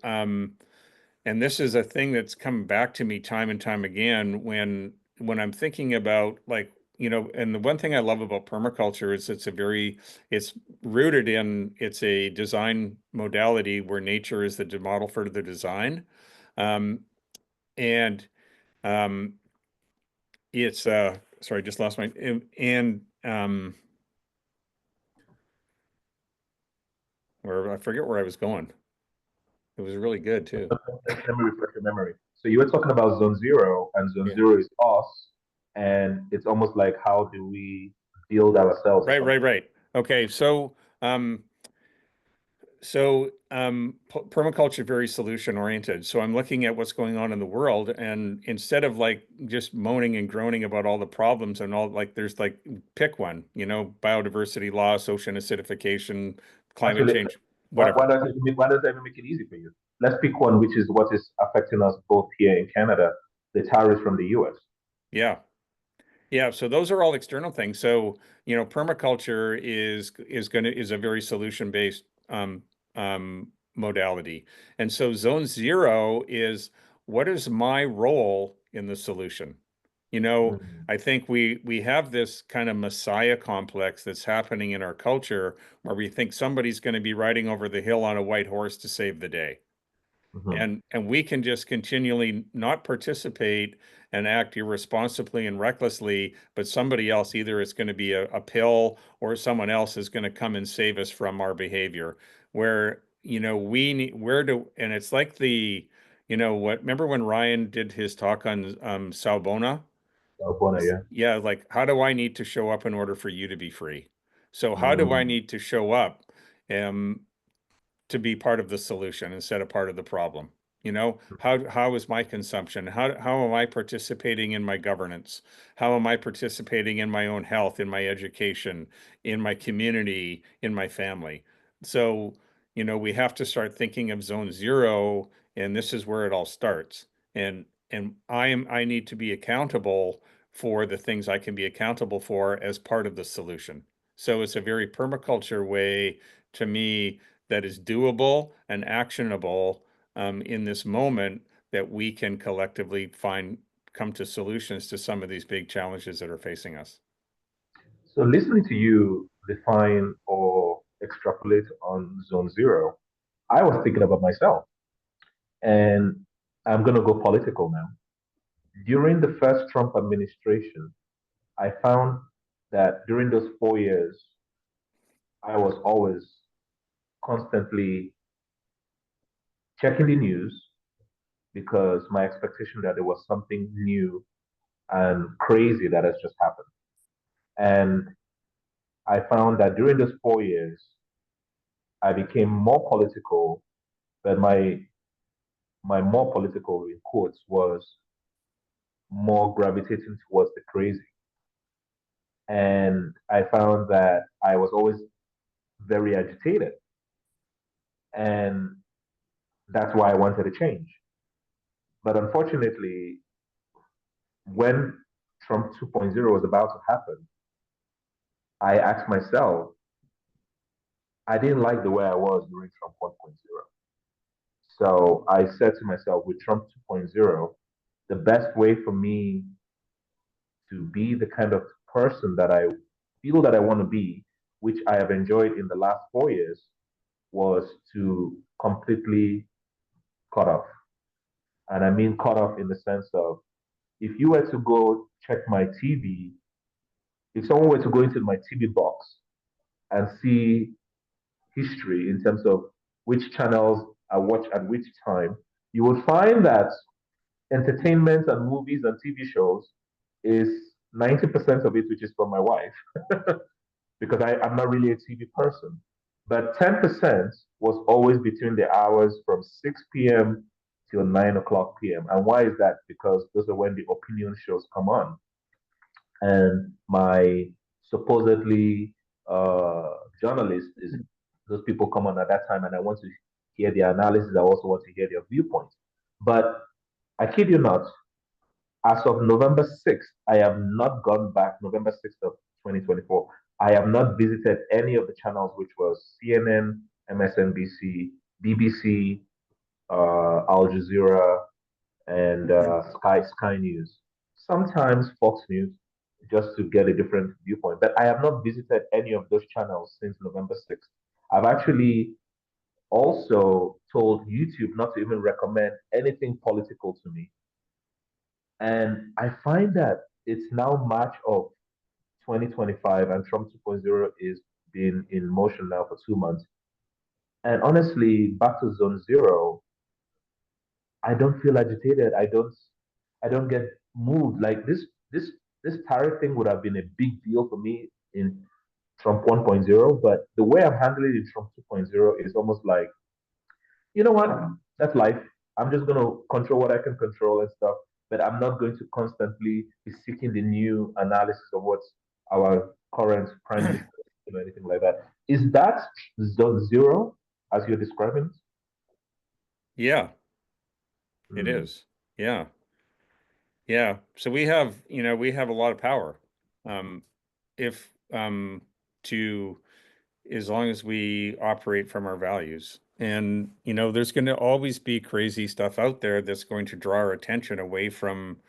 and this is a thing that's come back to me time and time again when I'm thinking about like, you know, and the one thing I love about permaculture is it's rooted in it's a design modality where nature is the model for the design. Um, and um, it's sorry, I just lost my and where I forget where I was going. It was really good too. Let me refresh your memory. So you were talking about zone zero, and zone Yeah. zero is us, and it's almost like how do we build ourselves or Right, something? right, right. Okay, so permaculture is very solution oriented. So I'm looking at what's going on in the world, and instead of like just moaning and groaning about all the problems and all, like there's like pick one, you know, biodiversity loss, ocean acidification, climate Actually, change, whatever. why does that even make it easy for you? Let's pick one, which is what is affecting us both here in Canada, the tariffs from the US. Yeah. Yeah, so those are all external things. So, you know, permaculture is a very solution based modality. And so zone zero is what is my role in the solution? You know, Mm-hmm. I think we have this kind of messiah complex that's happening in our culture where we think somebody's going to be riding over the hill on a white horse to save the day. Mm-hmm. And we can just continually not participate and act irresponsibly and recklessly, but somebody else, either it's going to be a pill or someone else is going to come and save us from our behavior. Where, you know, we need where do and it's like the, you know what, remember when Ryan did his talk on Salbona? California, yeah. Yeah, like how do I need to show up in order for you to be free? So how do I Mm-hmm. need to show up? Um, to be part of the solution instead of part of the problem. You know, how is my consumption? How am I participating in my governance? How am I participating in my own health, in my education, in my community, in my family? So, you know, we have to start thinking of zone zero, and this is where it all starts. And I need to be accountable for the things I can be accountable for as part of the solution. So it's a very permaculture way to me that is doable and actionable in this moment that we can collectively come to solutions to some of these big challenges that are facing us. So listening to you define or extrapolate on zone zero, I was thinking about myself, and I'm going to go political now. During the first Trump administration, I found that during those 4 years, I was always constantly checking the news because my expectation that there was something new and crazy that has just happened. And I found that during those 4 years, I became more political, but my more political in quotes was more gravitating towards the crazy. And I found that I was always very agitated. And that's why I wanted to change. But unfortunately, when Trump 2.0 was about to happen, I asked myself, I didn't like the way I was during Trump 1.0. So I said to myself, with Trump 2.0, the best way for me to be the kind of person that I feel that I want to be, which I have enjoyed in the last 4 years, was to completely cut off. And I mean cut off in the sense of if you were to go check my TV, if someone were to go into my TV box and see history in terms of which channels I watch at which time, you would find that entertainment and movies and TV shows is 90% of it, which is from my wife, because I'm not really a TV person. But 10% was always between the hours from 6 p.m. till 9 o'clock p.m. And why is that? Because those are when the opinion shows come on. And my supposedly journalist is those people come on at that time, and I want to hear their analysis. I also want to hear their viewpoint. But I kid you not, as of November 6th, I have not gone back, November 6th of 2024. I have not visited any of the channels, which was CNN, MSNBC, BBC, Al Jazeera, and Sky News. Sometimes Fox News, just to get a different viewpoint. But I have not visited any of those channels since November 6th. I've actually also told YouTube not to even recommend anything political to me. And I find that it's now March of 2025 and Trump 2.0 is been in motion now for 2 months. And honestly, back to zone zero, I don't feel agitated. I don't get moved. Like this tariff thing would have been a big deal for me in Trump 1.0, but the way I'm handling it in Trump 2.0 is almost like, you know what? That's life. I'm just going to control what I can control and stuff, but I'm not going to constantly be seeking the new analysis of what our current prime minister or anything like that. Is that zone zero as you're describing it? Yeah, it Mm, is. Yeah. Yeah. So we have a lot of power. If to as long as we operate from our values. And there's going to always be crazy stuff out there that's going to draw our attention away from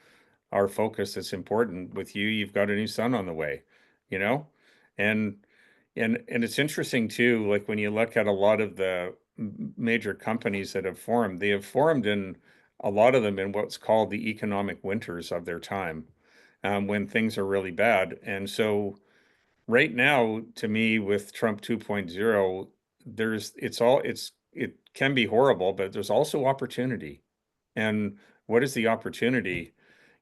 our focus that's important. With you, you've got a new son on the way, you know? And and it's interesting too, like when you look at a lot of the major companies that have formed, they have formed in a lot of them in what's called the economic winters of their time, when things are really bad. And so right now, to me, with Trump 2.0, it can be horrible, but there's also opportunity. And what is the opportunity?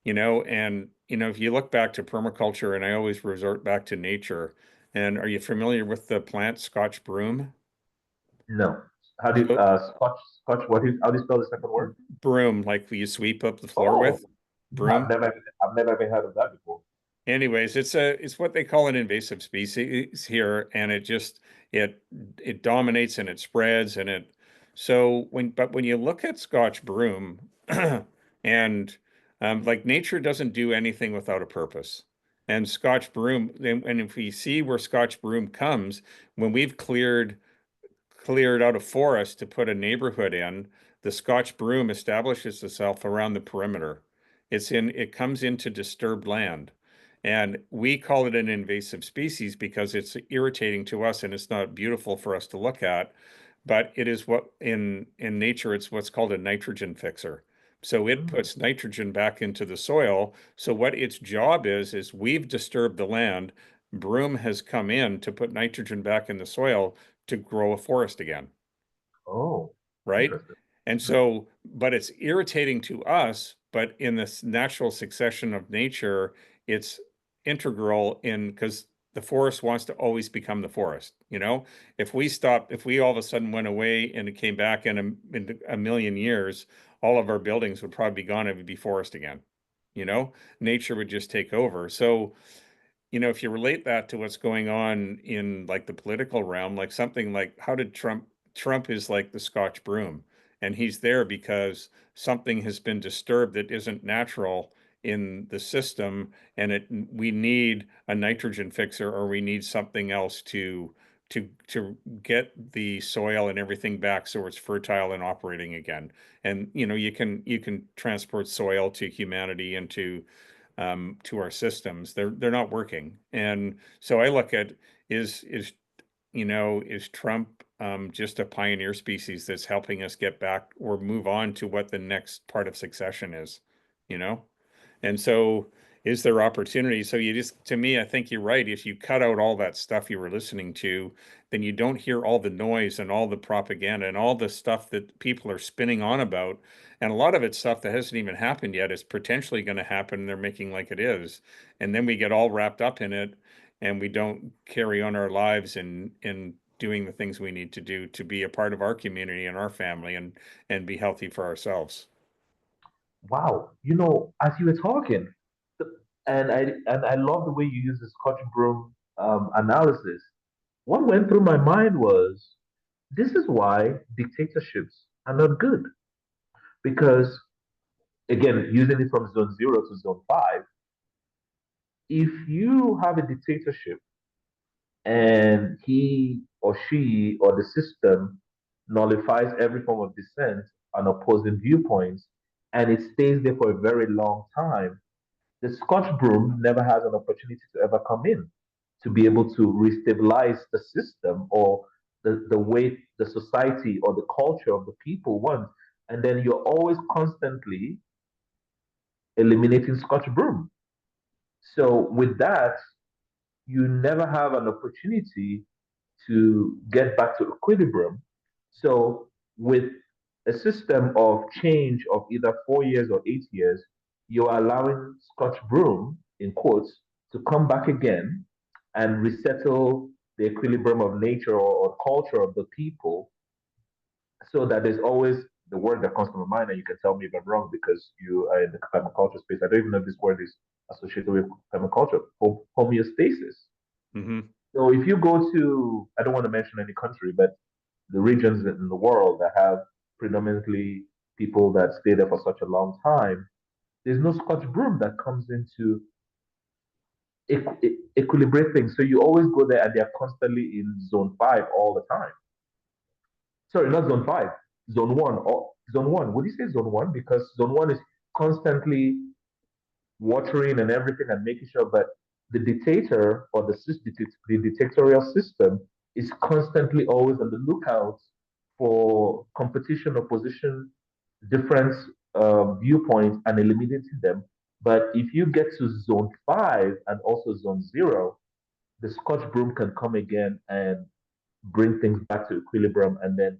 If you look back to permaculture, and I always resort back to nature, and are you familiar with the plant Scotch broom? no. How do you, So Scotch, how do you spell the second word? broom, like you sweep up the floor Oh, with, broom. I've never even heard of that before. Anyways, it's what they call an invasive species here, and it dominates and it spreads and it when you look at Scotch broom and like nature doesn't do anything without a purpose. And Scotch broom, and if we see where Scotch broom comes, when we've cleared out a forest to put a neighborhood in, the Scotch broom establishes itself around the perimeter. It comes into disturbed land. And we call it an invasive species because it's irritating to us and it's not beautiful for us to look at. But it is what in nature, it's what's called a nitrogen fixer. So it Mm. puts nitrogen back into the soil. So what its job is we've disturbed the land. Broom has come in to put nitrogen back in the soil to grow a forest again, Oh, right? interesting. And Mhm. so, but it's irritating to us, but in this natural succession of nature, it's integral in because the forest wants to always become the forest. If we all of a sudden went away and it came back in a million years, all of our buildings would probably be gone. It would be forest again. Nature would just take over. So, if you relate that to what's going on in like the political realm, like something like how did Trump is like the Scotch broom, and he's there because something has been disturbed that isn't natural in the system, and we need a nitrogen fixer or we need something else to get the soil and everything back so it's fertile and operating again. And you can transport soil to humanity and to our systems. They're not working. And so I look at is Trump just a pioneer species that's helping us get back or move on to what the next part of succession is, you know? And so is there opportunity? So to me, I think you're right. If you cut out all that stuff you were listening to, then you don't hear all the noise and all the propaganda and all the stuff that people are spinning on about. And a lot of it's stuff that hasn't even happened yet. It's potentially going to happen. And they're making like it is. And then we get all wrapped up in it and we don't carry on our lives and doing the things we need to do to be a part of our community and our family and be healthy for ourselves. Wow. As you were talking, and I love the way you use the Scotch broom analysis. What went through my mind was this is why dictatorships are not good. Because again, using it from zone zero to zone five, if you have a dictatorship and he or she or the system nullifies every form of dissent and opposing viewpoints, and it stays there for a very long time, the Scotch broom never has an opportunity to ever come in to be able to restabilize the system or the way the society or the culture of the people want. And then you're always constantly eliminating Scotch broom. So with that, you never have an opportunity to get back to equilibrium. So with a system of change of either 4 years or 8 years, you're allowing Scotch broom, in quotes, to come back again and resettle the equilibrium of nature or culture of the people so that there's always the word that comes to my mind, and you can tell me if I'm wrong because you are in the permaculture space. I don't even know if this word is associated with permaculture, homeostasis. Hmm. So if you go to, I don't want to mention any country, but the regions in the world that have predominantly people that stay there for such a long time, there's no Scotch broom that comes into equilibrate things. So you always go there and they're constantly in zone five all the time. Sorry, not zone five, zone one. Or zone one. Would you say zone one? Because zone one is constantly watering and everything and making sure, but the dictator or the dictatorial system is constantly always on the lookout for competition, opposition, different viewpoints and eliminating them. But if you get to zone five and also zone zero, the Scotch broom can come again and bring things back to equilibrium. And then,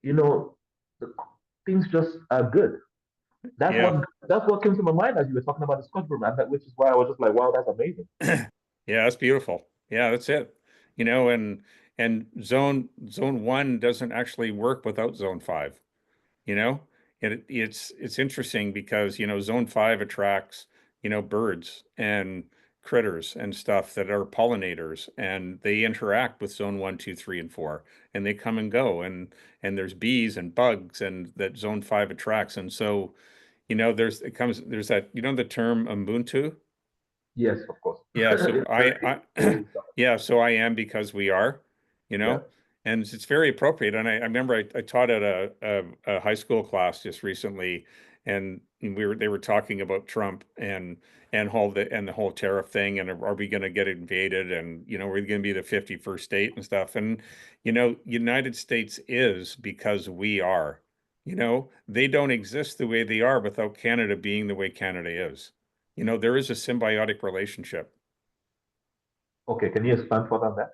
you know, the, things just are good. That's Yeah. what that's what came to my mind as you were talking about the Scotch broom, and which is why I was just like, wow, that's amazing. Yeah, that's beautiful. Yeah, that's it. And zone one doesn't actually work without zone five. You know, it's interesting because zone five attracts birds and critters and stuff that are pollinators, and they interact with zone one, two, three, and four, and they come and go, and there's bees and bugs, and that zone five attracts, and so there's that the term Ubuntu. Yes, of course. Yeah, so It's very I old stuff. yeah, so I am because we are, you Yeah. know. And it's very appropriate. And I remember I taught at a high school class just recently, and they were talking about Trump and the whole tariff thing, and are we going to get invaded, and we're going to be the 51st state and stuff. And United States is because we are. They don't exist the way they are without Canada being the way Canada is. There is a symbiotic relationship. Okay, can you expand further on that?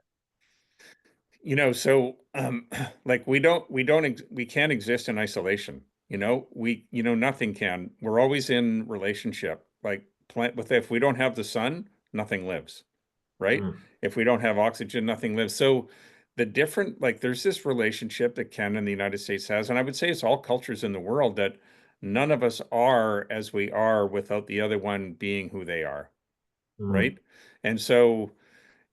So like we can't exist in isolation. Nothing can. We're always in relationship. Like plant with if we don't have the sun, nothing lives, right? Mm, If we don't have oxygen, nothing lives. So there's this relationship that Canada and the United States has, and I would say it's all cultures in the world that none of us are as we are without the other one being who they are, mm, right? And so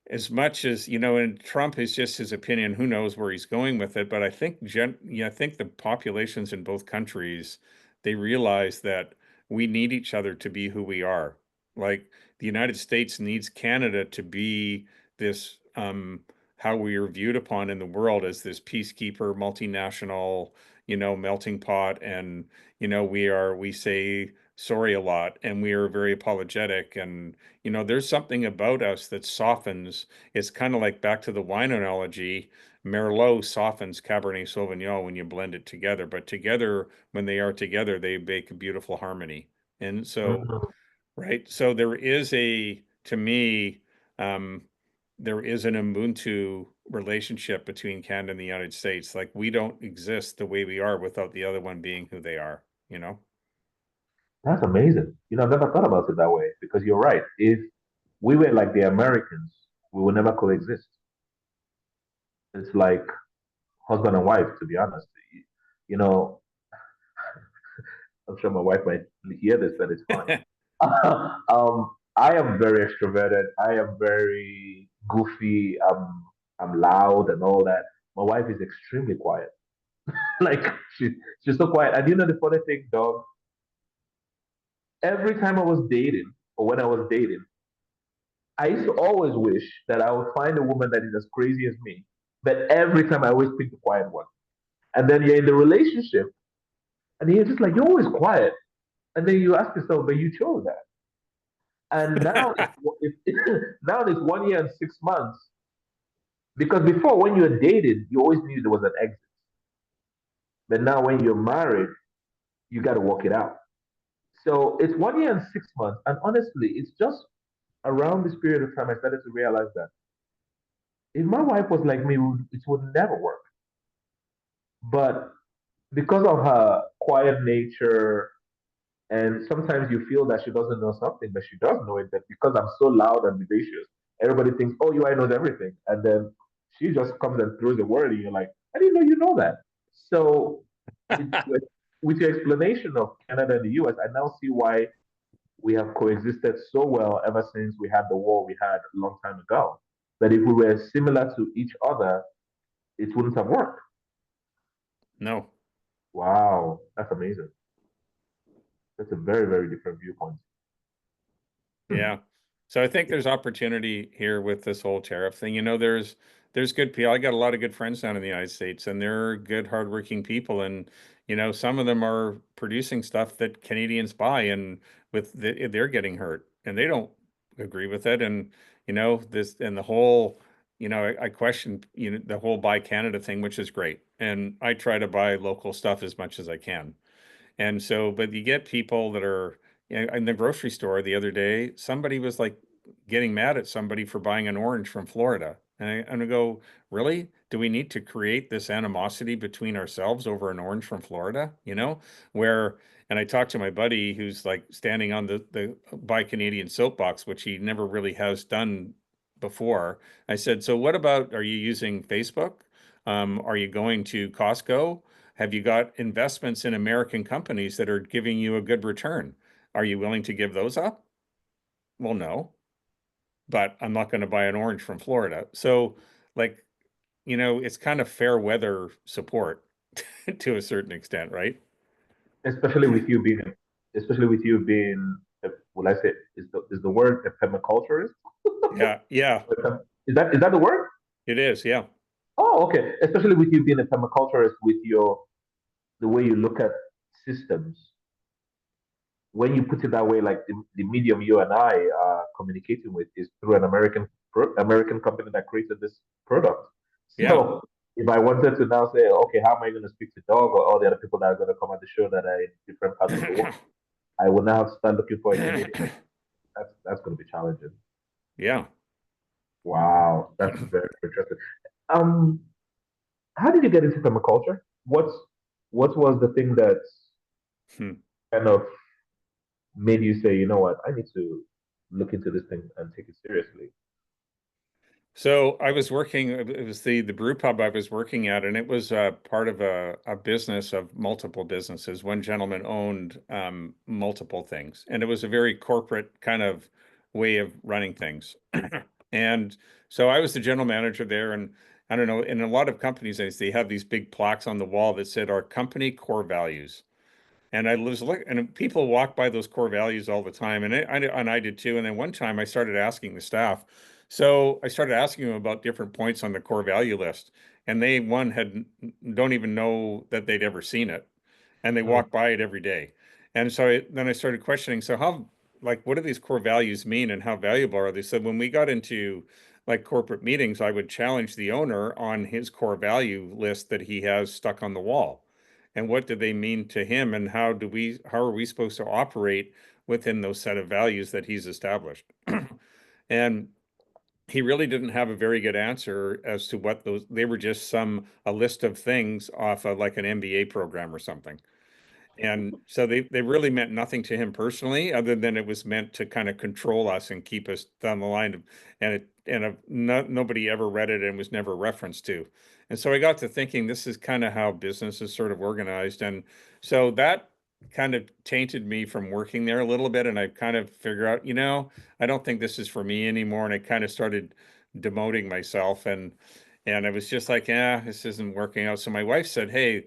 as much as and Trump is just his opinion, who knows where he's going with it, but I think the populations in both countries, they realize that we need each other to be who we are. Like the United States needs Canada to be this how we are viewed upon in the world as this peacekeeper, multinational, melting pot. And we say sorry a lot, and we are very apologetic. And there's something about us that softens. It's kind of like, back to the wine analogy, Merlot softens Cabernet Sauvignon when you blend it together, but together, when they are together, they make a beautiful harmony. And so, mm. right, so to me, um, there is an Ubuntu relationship between Canada and the United States. Like, we don't exist the way we are without the other one being who they are, you know? That's amazing. I've never thought about it that way because you're right. If we were like the Americans, we would never coexist. It's like husband and wife, to be honest. You know, I'm sure my wife might hear this, but it's fine. I am very extroverted. I am very goofy. I'm loud and all that. My wife is extremely quiet. Like she's so quiet. And the funny thing, dog? Every time I was dating, or when I was dating, I used to always wish that I would find a woman that is as crazy as me. But every time I always pick the quiet one. And then you're in the relationship, and you're just like, you're always quiet. And then you ask yourself, but you chose that. And now now it's 1 year and 6 months. Because before, when you were dated, you always knew there was an exit. But now when you're married, you got to work it out. So it's 1 year and 6 months. And honestly, it's just around this period of time I started to realize that if my wife was like me, it would never work. But because of her quiet nature, and sometimes you feel that she doesn't know something, but she does know it. But because I'm so loud and vivacious, everybody thinks, "Oh, UI knows everything," and then she just comes and throws a word, and you're like, "I didn't know you know that." So, it, with your explanation of Canada and the US, I now see why we have coexisted so well ever since we had the war we had a long time ago. That if we were similar to each other, it wouldn't have worked. No. Wow, that's amazing. That's a very, very different viewpoint. Hmm. Yeah. So I think there's opportunity here with this whole tariff thing. There's good people. I got a lot of good friends down in the United States, and they're good, hardworking people. And some of them are producing stuff that Canadians buy, and they're getting hurt, and they don't agree with it. And this and the whole, I question the whole Buy Canada thing, which is great. And I try to buy local stuff as much as I can. And so, but you get people that are, in the grocery store the other day, somebody was like getting mad at somebody for buying an orange from Florida. And I go, really? Do we need to create this animosity between ourselves over an orange from Florida? Where, and I talked to my buddy who's like standing on the Buy Canadian soapbox, which he never really has done before. I said, so what about, are you using Facebook? Are you going to Costco? Have you got investments in American companies that are giving you a good return? Are you willing to give those up? Well, no, but I'm not going to buy an orange from Florida. So, like, it's kind of fair weather support to a certain extent, right? especially with you being, especially with you being, will I say, is the word a permaculturist? Yeah, yeah, Is that the word? it is. Yeah. Oh, okay. Especially with you being a permaculturist, with your the way you look at systems. When you put it that way, like the medium you and I are communicating with is through an American company that created this product. Yeah. So if I wanted to now say, okay, how am I going to speak to Dog or all the other people that are going to come on the show that are in different parts of the world, I will now have to start looking for a Canadian. That's going to be challenging. Yeah. Wow, that's very interesting. Um, how did you get into permaculture? What was the thing that Hmm. kind of made you say, you know what, I need to look into this thing and take it seriously? So I was working, it was the brew pub I was working at, and it was part of a business of multiple businesses. One gentleman owned multiple things, and it was a very corporate kind of way of running things. And so I was the general manager there, and I don't know, in a lot of companies, they have these big plaques on the wall that said our company core values. And I was look, and people walk by those core values all the time, and I did too. And then one time I started asking the staff. So I started asking them about different points on the core value list, and they one had don't even know that they'd ever seen it, and they Mm, walk by it every day. And so then I started questioning. So how, like, what do these core values mean, and how valuable are they? So when we got into like corporate meetings, I would challenge the owner on his core value list that he has stuck on the wall, and what do they mean to him, and how are we supposed to operate within those set of values that he's established. And he really didn't have a very good answer as to what those, they were just a list of things off of like an MBA program or something. And so they really meant nothing to him personally, other than it was meant to kind of control us and keep us down the line. Nobody ever read it and was never referenced to. And so I got to thinking, this is kind of how business is sort of organized. And so that kind of tainted me from working there a little bit. And I kind of figured out, I don't think this is for me anymore. And I kind of started demoting myself, and I was just like, yeah, this isn't working out. So my wife said, hey,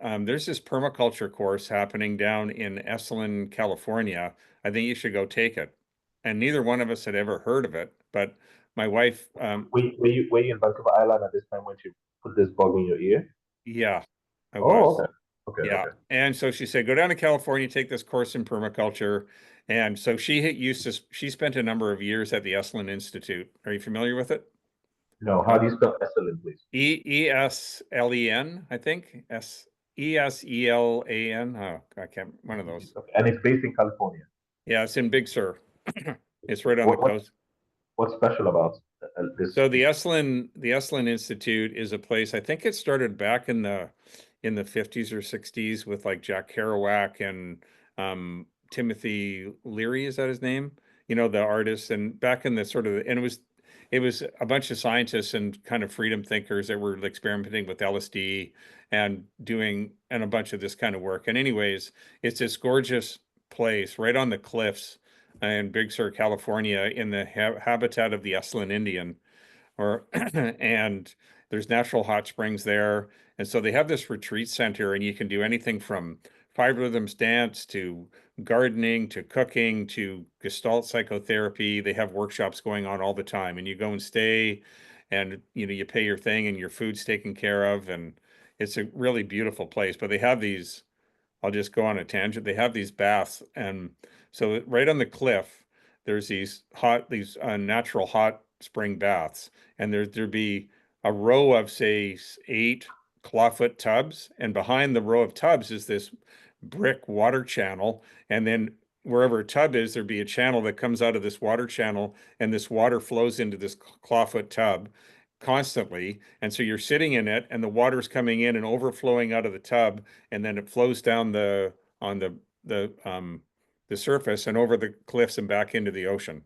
there's this permaculture course happening down in Esalen, California. I think you should go take it. And neither one of us had ever heard of it. But my wife, were you in Vancouver Island at this time when she put this bug in your ear? yeah, I Oh, was. okay. Okay, Yeah. okay. And so she said, go down to California, take this course in permaculture. And so she spent a number of years at the Esalen Institute. Are you familiar with it? No, how No. do you spell excellent, please? Eslen, I think. Eselan. Oh, I can't, one of those. Okay. And it's based in California. Yeah, it's in Big Sur. It's right on the What what coast. what's special about this? So the Esalen Institute is a place, I think it started back in the 50s or 60s with like Jack Kerouac and Timothy Leary, is that his name? The artist, and back in the sort of, and it was a bunch of scientists and kind of freedom thinkers that were experimenting with LSD and doing and a bunch of this kind of work. And anyways, it's this gorgeous place right on the cliffs in Big Sur, California, in the habitat of the Esalen Indian, or and there's natural hot springs there. And so they have this retreat center, and you can do anything from five rhythms dance to gardening to cooking to gestalt psychotherapy. They have workshops going on all the time, and you go and stay, and you pay your thing and your food's taken care of, and it's a really beautiful place. But they have these, I'll just go on a tangent. They have these baths, and so right on the cliff, there's these natural hot spring baths, and there'd be a row of say 8 clawfoot tubs, and behind the row of tubs is this brick water channel, and then wherever a tub is, there'd be a channel that comes out of this water channel, and this water flows into this clawfoot tub constantly. And so you're sitting in it, and the water's coming in and overflowing out of the tub, and then it flows down on the surface and over the cliffs and back into the ocean.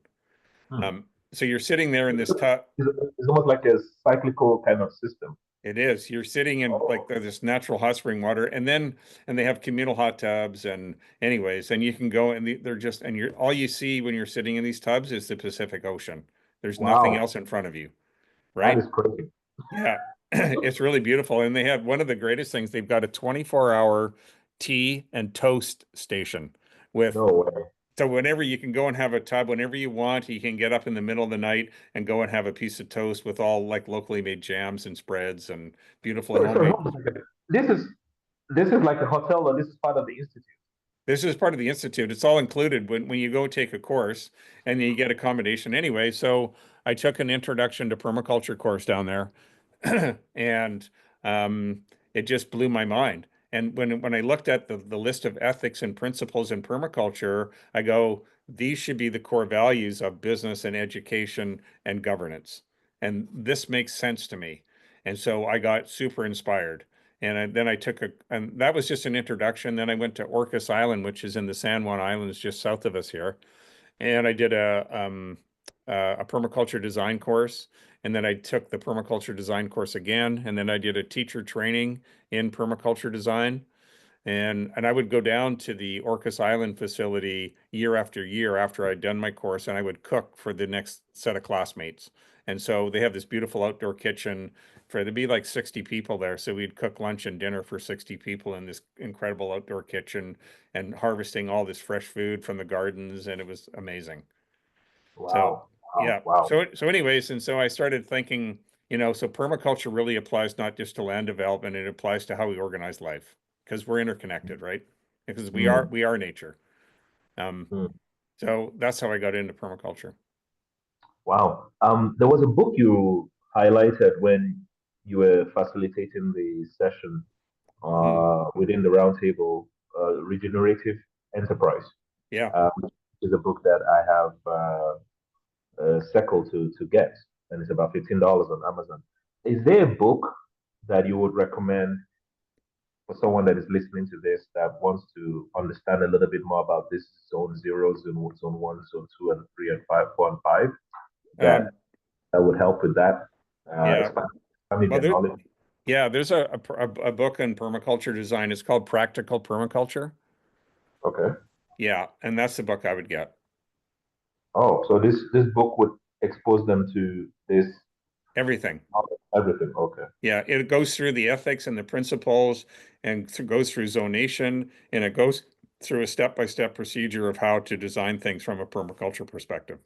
Hmm. So you're sitting there in this tub. It's almost like a cyclical kind of system. It is. You're sitting in like Oh, this natural hot spring water, and they have communal hot tubs, and anyways, and you can go, and they're just, and you're all you see when you're sitting in these tubs is the Pacific Ocean. There's nothing wow, else in front of you, that right? is crazy. Yeah, it's really beautiful. And they have one of the greatest things. They've got a 24-hour tea and toast station with No way. So whenever you can go and have a tub, whenever you want, you can get up in the middle of the night and go and have a piece of toast with all like locally made jams and spreads and beautifully Sorry, homemade. hold on a second. This is like a hotel, or this is part of the institute? This is part of the institute. It's all included when you go take a course and you get accommodation anyway. So I took an introduction to permaculture course down there, and um, it just blew my mind. And when I looked at the list of ethics and principles in permaculture, I go, these should be the core values of business and education and governance. And this makes sense to me. And so I got super inspired. Then I took and that was just an introduction. Then I went to Orcas Island, which is in the San Juan Islands, just south of us here. And I did a permaculture design course. And then I took the permaculture design course again. And then I did a teacher training in permaculture design. And I would go down to the Orcas Island facility year after year after I'd done my course, and I would cook for the next set of classmates. And so they have this beautiful outdoor kitchen for there'd be like 60 people there. So we'd cook lunch and dinner for 60 people in this incredible outdoor kitchen and harvesting all this fresh food from the gardens, and it was amazing. So Wow, wow, yeah. wow. So anyways, and so I started thinking, so permaculture really applies not just to land development, it applies to how we organize life because we're interconnected, right? Because we are Mm, we are nature. Um, mm. so that's how I got into permaculture. Wow. There was a book you highlighted when you were facilitating the session Mm, within the roundtable, Regenerative Enterprise, yeah. which is a book that I have circled to get, and it's about $15 on Amazon. Is there a book that you would recommend for someone that is listening to this that wants to understand a little bit more about this zone zero, zone one, zone two, and three, and five, four, and five? That Um, that would help with that. yeah. Expanding Well, their knowledge. there's a book on permaculture design. It's called Practical Permaculture. Okay. Yeah, and that's the book I would get. Oh, so this book would expose them to this Everything. everything. Okay. Yeah, it goes through the ethics and the principles and goes through zonation and it goes through a step-by-step procedure of how to design things from a permaculture perspective.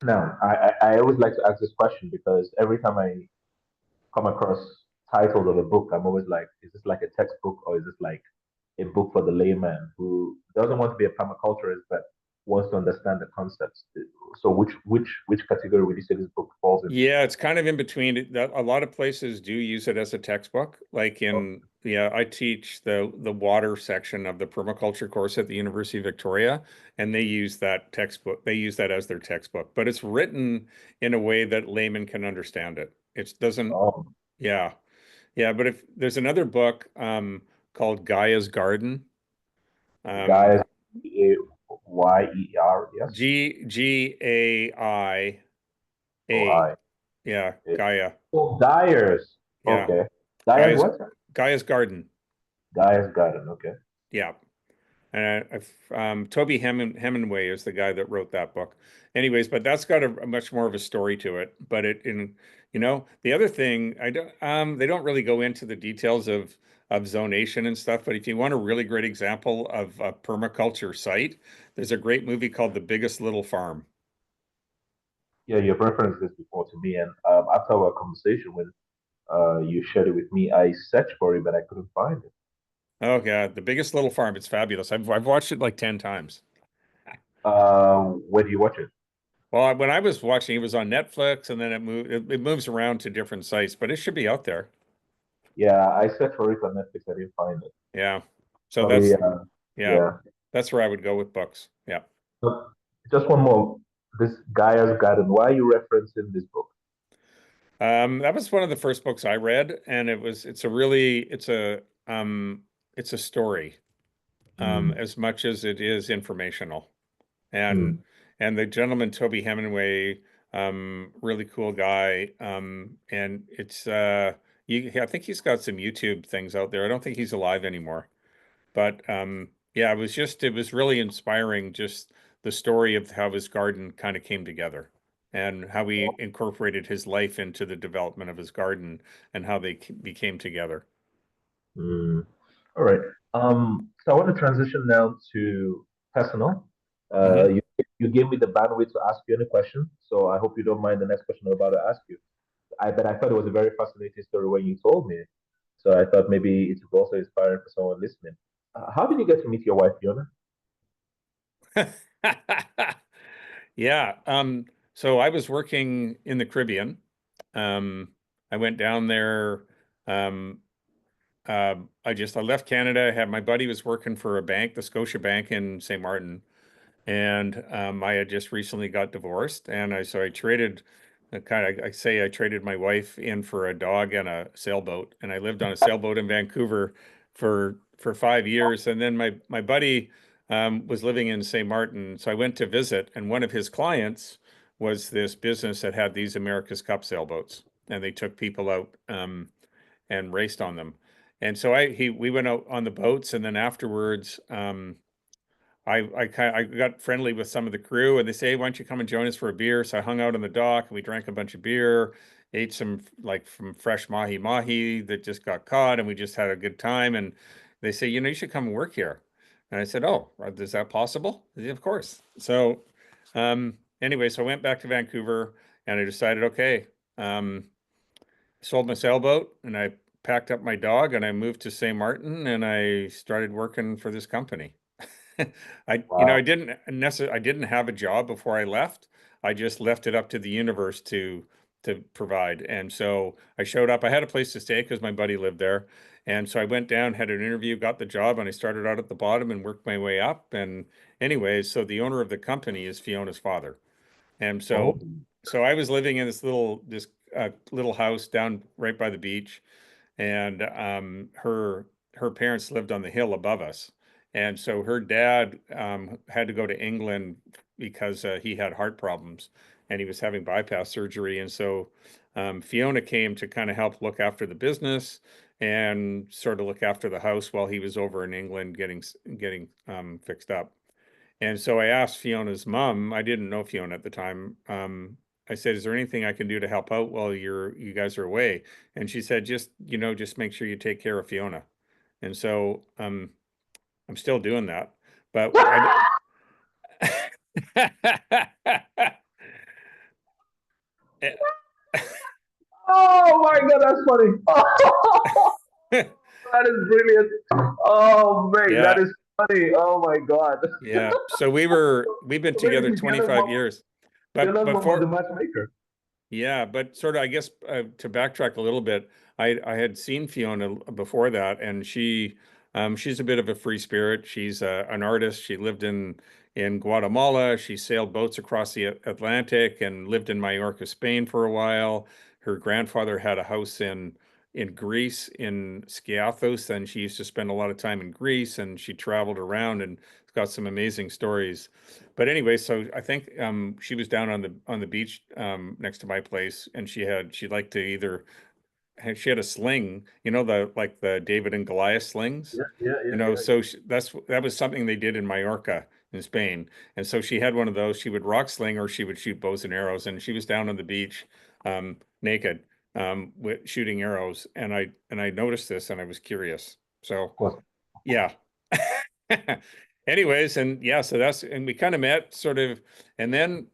Now, I always like to ask this question because every time I come across titles of a book, I'm always like, is this like a textbook, or is this like a book for the layman who doesn't want to be a permaculturist but wants to understand the concepts? So which category would you say this book falls into? Yeah, it's kind of in between. A lot of places do use it as a textbook. Like Oh, yeah, I teach the water section of the permaculture course at the University of Victoria, and they use that textbook. They use that as their textbook, but it's written in a way that laymen can understand it. It doesn't, oh, yeah. Yeah, but if there's another book called Gaia's Garden, um, guys, Ayer, yes, oh Gaia, I. yeah, Yeah. Gaia, Oh, Dyers. yeah, Okay. Dyers Gaia's what? Gaia's Garden, Dyers Garden. Okay. yeah. And Toby Hemingway is the guy that wrote that book. Anyways, but that's got a much more of a story to it. But the other thing, they don't really go into the details of zonation and stuff. But if you want a really great example of a permaculture site, there's a great movie called The Biggest Little Farm. Yeah, you've referenced this before to me, and after our conversation, when you shared it with me, I searched for it, but I couldn't find it. Oh God, The Biggest Little Farm. It's fabulous. I've watched it like 10 times. Where do you watch it? Well, when I was watching, it was on Netflix, and then it moves around to different sites, but it should be out there. Yeah, I searched for it on Netflix. I didn't find it. Yeah. So Probably, yeah, yeah. that's where I would go with books. Yeah. But just one more. This Gaia's Garden. Why are you referencing this book? That was one of the first books I read, and it's a story, Mm, as much as it is informational. And mm. and the gentleman, Toby Hemingway, really cool guy. And I think he's got some YouTube things out there. I don't think he's alive anymore. But yeah, it was really inspiring, just the story of how his garden kind of came together and how he incorporated his life into the development of his garden and how they became together. Mm. All right. So I want to transition now to personal. Uh, Hmm. you you gave me the bandwidth to ask you any question, so I hope you don't mind the next question I'm about to ask you. But I thought it was a very fascinating story when you told me, so I thought maybe it was also inspiring for someone listening. How did you get to meet your wife, Fiona? Yeah. So I was working in the Caribbean. Um, I went down there. Um, I left Canada. I had my buddy was working for a bank, the Scotia Bank in St. Martin, and I had just recently got divorced, and I traded I say I traded my wife in for a dog and a sailboat, and I lived on a sailboat in Vancouver for 5 years, and then my buddy was living in St. Martin, so I went to visit, and one of his clients was this business that had these America's Cup sailboats, and they took people out and raced on them, and so we went out on the boats, and then afterwards. I got friendly with some of the crew, and they say, "Hey, why don't you come and join us for a beer?" So I hung out on the dock, and we drank a bunch of beer, ate some like from fresh mahi mahi that just got caught, and we just had a good time. And they say, you should come and work here. And I said, "Oh, is that possible?" They said, of course. So anyway, so I went back to Vancouver, and I decided, okay, um, sold my sailboat, and I packed up my dog, and I moved to St. Martin, and I started working for this company. I Wow. didn't have a job before I left. I just left it up to the universe to provide. And so I showed up. I had a place to stay because my buddy lived there. And so I went down, had an interview, got the job, and I started out at the bottom and worked my way up. And anyways, so the owner of the company is Fiona's father. And Oh, so I was living in this little house down right by the beach, and her parents lived on the hill above us, and so her dad had to go to England because he had heart problems and he was having bypass surgery, and so Fiona came to kind of help look after the business and sort of look after the house while he was over in England getting fixed up. And so I asked Fiona's mom, I didn't know Fiona at the time. I said, "Is there anything I can do to help out while you guys are away?" And she said, just make sure you take care of Fiona." And so I'm still doing that. But oh my God, that's funny. Oh, that is brilliant. Oh, mate, that Yeah, is funny. Oh my God. yeah. So we've been So together basically, 25 years. But Fiona's mom was the before matchmaker. Yeah, but sort of, I guess, to backtrack a little bit, I had seen Fiona before that, and she's a bit of a free spirit. She's an artist. She lived in Guatemala. She sailed boats across the Atlantic and lived in Mallorca, Spain for a while. Her grandfather had a house in Greece in Skiathos, and she used to spend a lot of time in Greece, and she traveled around and got some amazing stories. But anyway, so I think she was down on the beach next to my place, and she liked to either she had a sling, the like the David and Goliath slings, Yeah, yeah, yeah, yeah. so that was something they did in Mallorca in Spain, and so she had one of those. She would rock sling or she would shoot bows and arrows, and she was down on the beach, naked, with shooting arrows, and I noticed this and I was curious. So Of course. yeah. Anyways, and yeah, so and we kind of met sort of, and then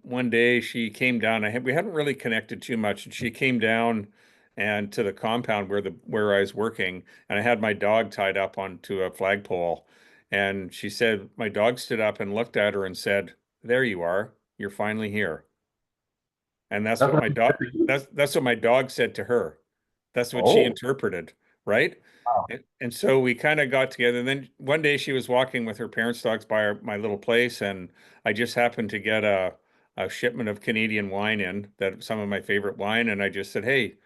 one day she came down. We hadn't really connected too much, and she came down and to the compound where I was working, and I had my dog tied up onto a flagpole, and she said my dog stood up and looked at her and said, "There you are. You're finally here." And that's That's what what my she dog said to you. that's what my dog said to her. That's what she Oh, interpreted, right? wow. And so we kind of got together. And then one day she was walking with her parents' dogs by my little place, and I just happened to get a shipment of Canadian wine in, that some of my favorite wine, and I just said, "Hey,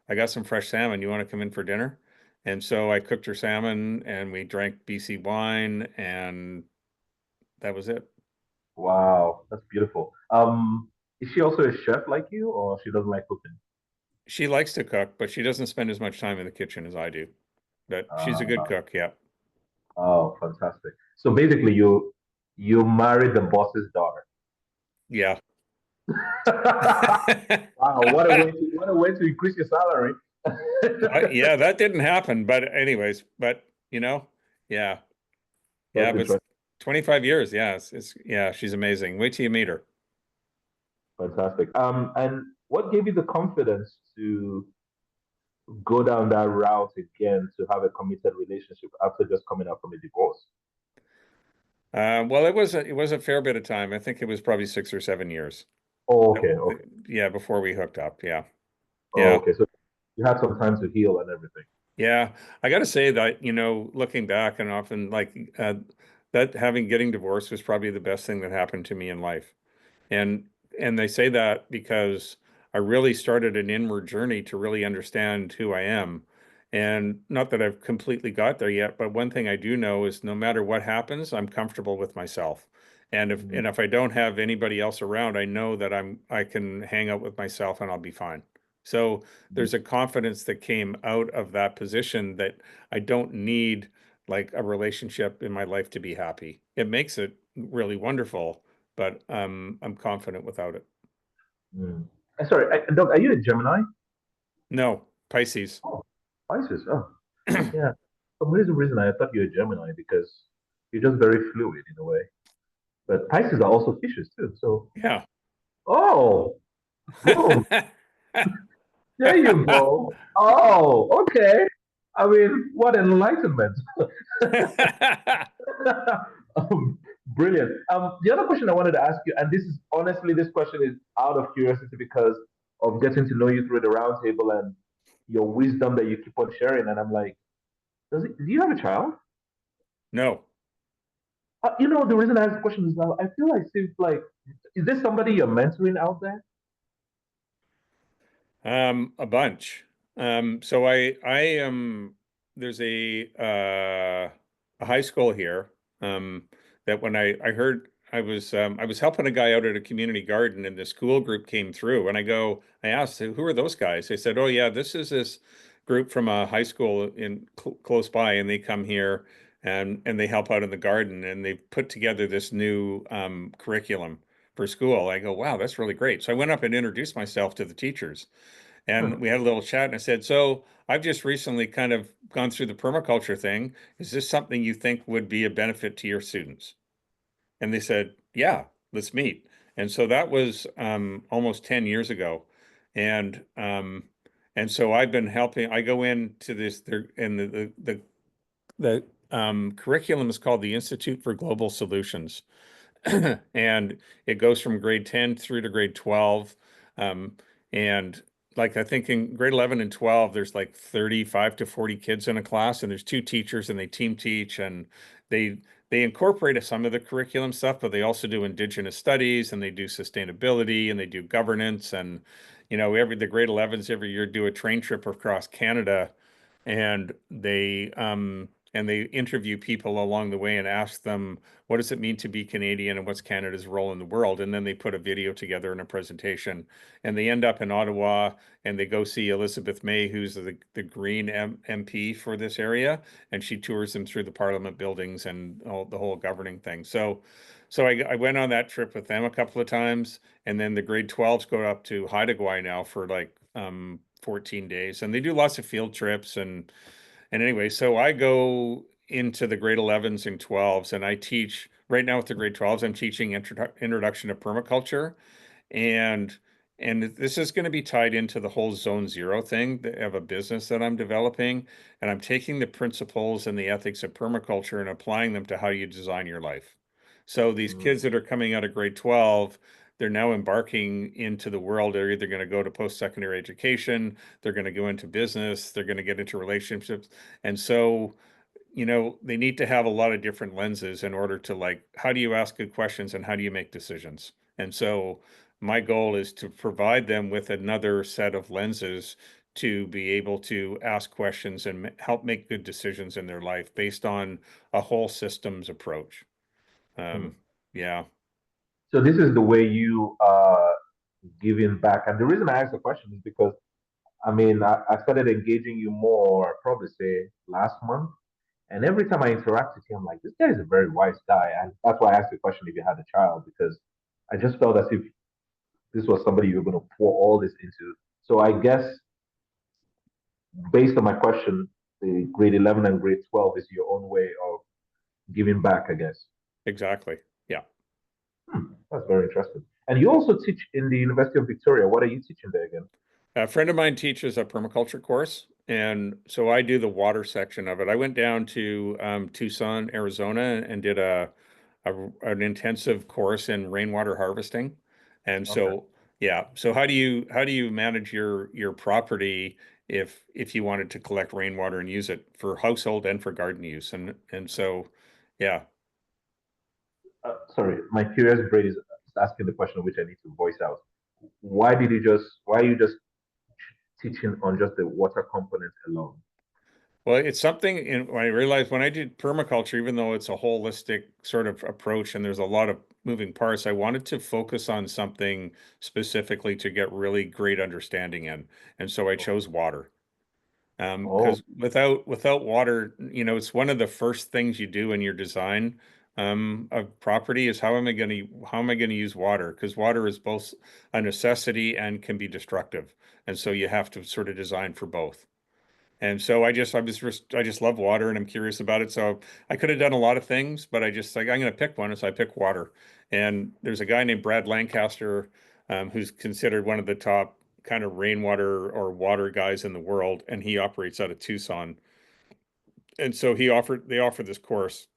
I got some fresh salmon. You want to come in for dinner?" And so I cooked her salmon, and we drank BC wine, and that was it. Wow, that's beautiful. Is she also a chef like you, or she doesn't like cooking? She likes to cook, but she doesn't spend as much time in the kitchen as I do. But she's a good Uh, cook, yeah. oh, fantastic. So basically, you married the boss's daughter. Yeah. Wow, what a way to increase your salary. Yeah, that didn't happen. But anyways, yeah, yeah, That's but interesting. 25 years. Yeah. Yeah, she's amazing. Wait till you meet her. Fantastic. And what gave you the confidence to go down that route again to have a committed relationship after just coming out from a divorce? Well, it was a fair bit of time. I think it was probably 6 or 7 years. Oh, okay, okay. Yeah, before we hooked up. Yeah. Oh, Yeah. okay. So you had some time to heal and everything. Yeah, I got to say that, looking back and often that having getting divorced was probably the best thing that happened to me in life. And and they say that because I really started an inward journey to really understand who I am. And not that I've completely got there yet, but one thing I do know is no matter what happens, I'm comfortable with myself. Mm, And if I don't have anybody else around, I know that I can hang out with myself and I'll be fine. So mm, there's a confidence that came out of that position that I don't need like a relationship in my life to be happy. It makes it really wonderful, but I'm confident without it. mm. Sorry, Doc, are you a Gemini? No, Pisces. Oh, Pisces. Oh, yeah. For some reason I thought you were Gemini because you're just very fluid in a way. But Pisces are also fishes too. So, Yeah. oh, boom. There you go. Oh, okay. I mean, what enlightenment. Brilliant. The other question I wanted to ask you, and this is honestly, this question is out of curiosity because of getting to know you through the roundtable and your wisdom that you keep on sharing. And I'm like, do you have a child? No. The reason I ask the question is now I feel like seems like, is there somebody you're mentoring out there? A bunch. So I am there's a high school here that when I heard I was helping a guy out at a community garden and the school group came through and I asked who are those guys? They said, "Oh yeah, this is this group from a high school in close by and they come here and they help out in the garden and they put together this new curriculum for school." I go, "Wow, that's really great." So I went up and introduced myself to the teachers. Huh. And we had a little chat, and I said, "So I've just recently kind of gone through the permaculture thing. Is this something you think would be a benefit to your students?" And they said, "Yeah, let's meet." And so that was almost 10 years ago. And and so I've been helping. I go into this there, and the curriculum is called the Institute for Global Solutions. And it goes from grade 10 through to grade 12. Um, and like I think in grade 11 and 12, there's like 35 to 40 kids in a class, and there's two teachers and they team teach and they they incorporate some of the curriculum stuff, but they also do Indigenous studies and they do sustainability and they do governance. And every the grade 11s every year do a train trip across Canada and they interview people along the way and ask them what does it mean to be Canadian and what's Canada's role in the world, and then they put a video together in a presentation and they end up in Ottawa and they go see Elizabeth May, who's the Green MP for this area, and she tours them through the Parliament buildings and the whole governing thing. So I went on that trip with them a couple of times, and then the grade 12s go up to Haida now for like 14 days, and they do lots of field trips and anyway, so I go into the grade 11s and 12s, and I teach right now with the grade 12s. I'm teaching introduction to permaculture, and and this is going to be tied into the whole zone zero thing of a business that I'm developing, and I'm taking the principles and the ethics of permaculture and applying them to how you design your life. So these Mm, kids that are coming out of grade 12, they're now embarking into the world. They're either going to go to post-secondary education, they're going to go into business, they're going to get into relationships. And so they need to have a lot of different lenses in order to like, how do you ask good questions and how do you make decisions? And so my goal is to provide them with another set of lenses to be able to ask questions and help make good decisions in their life based on a whole systems approach. mm. Yeah. So this is the way you are giving back. And the reason I asked the question is because I mean, I started engaging you more, probably say last month. And every time I interact with you, I'm like, this guy is a very wise guy. And that's why I asked the question if you had a child, because I just felt as if this was somebody you were going to pour all this into. So I guess based on my question, the grade 11 and grade 12 is your own way of giving back, I guess. Exactly. Yeah. That's very interesting. And you also teach in the University of Victoria. What are you teaching there again? A friend of mine teaches a permaculture course, and so I do the water section of it. I went down to Tucson, Arizona, and did an intensive course in rainwater harvesting. And Okay. so, yeah. So how do you manage your property if you wanted to collect rainwater and use it for household and for garden use? And so, yeah. Sorry, my curious brain is asking the question which I need to voice out. Why are you just teaching on just the water component alone? Well, it's something I realized when I did permaculture, even though it's a holistic sort of approach and there's a lot of moving parts, I wanted to focus on something specifically to get really great understanding in. And so I chose water. Oh, Because without water, it's one of the first things you do in your design of property is how am I going to use water? Because water is both a necessity and can be destructive. And so you have to sort of design for both. And so I just love water and I'm curious about it. So I could have done a lot of things, but I just like I'm going to pick one, so I pick water. And there's a guy named Brad Lancaster, who's considered one of the top kind of rainwater or water guys in the world, and he operates out of Tucson. And so they offered this course.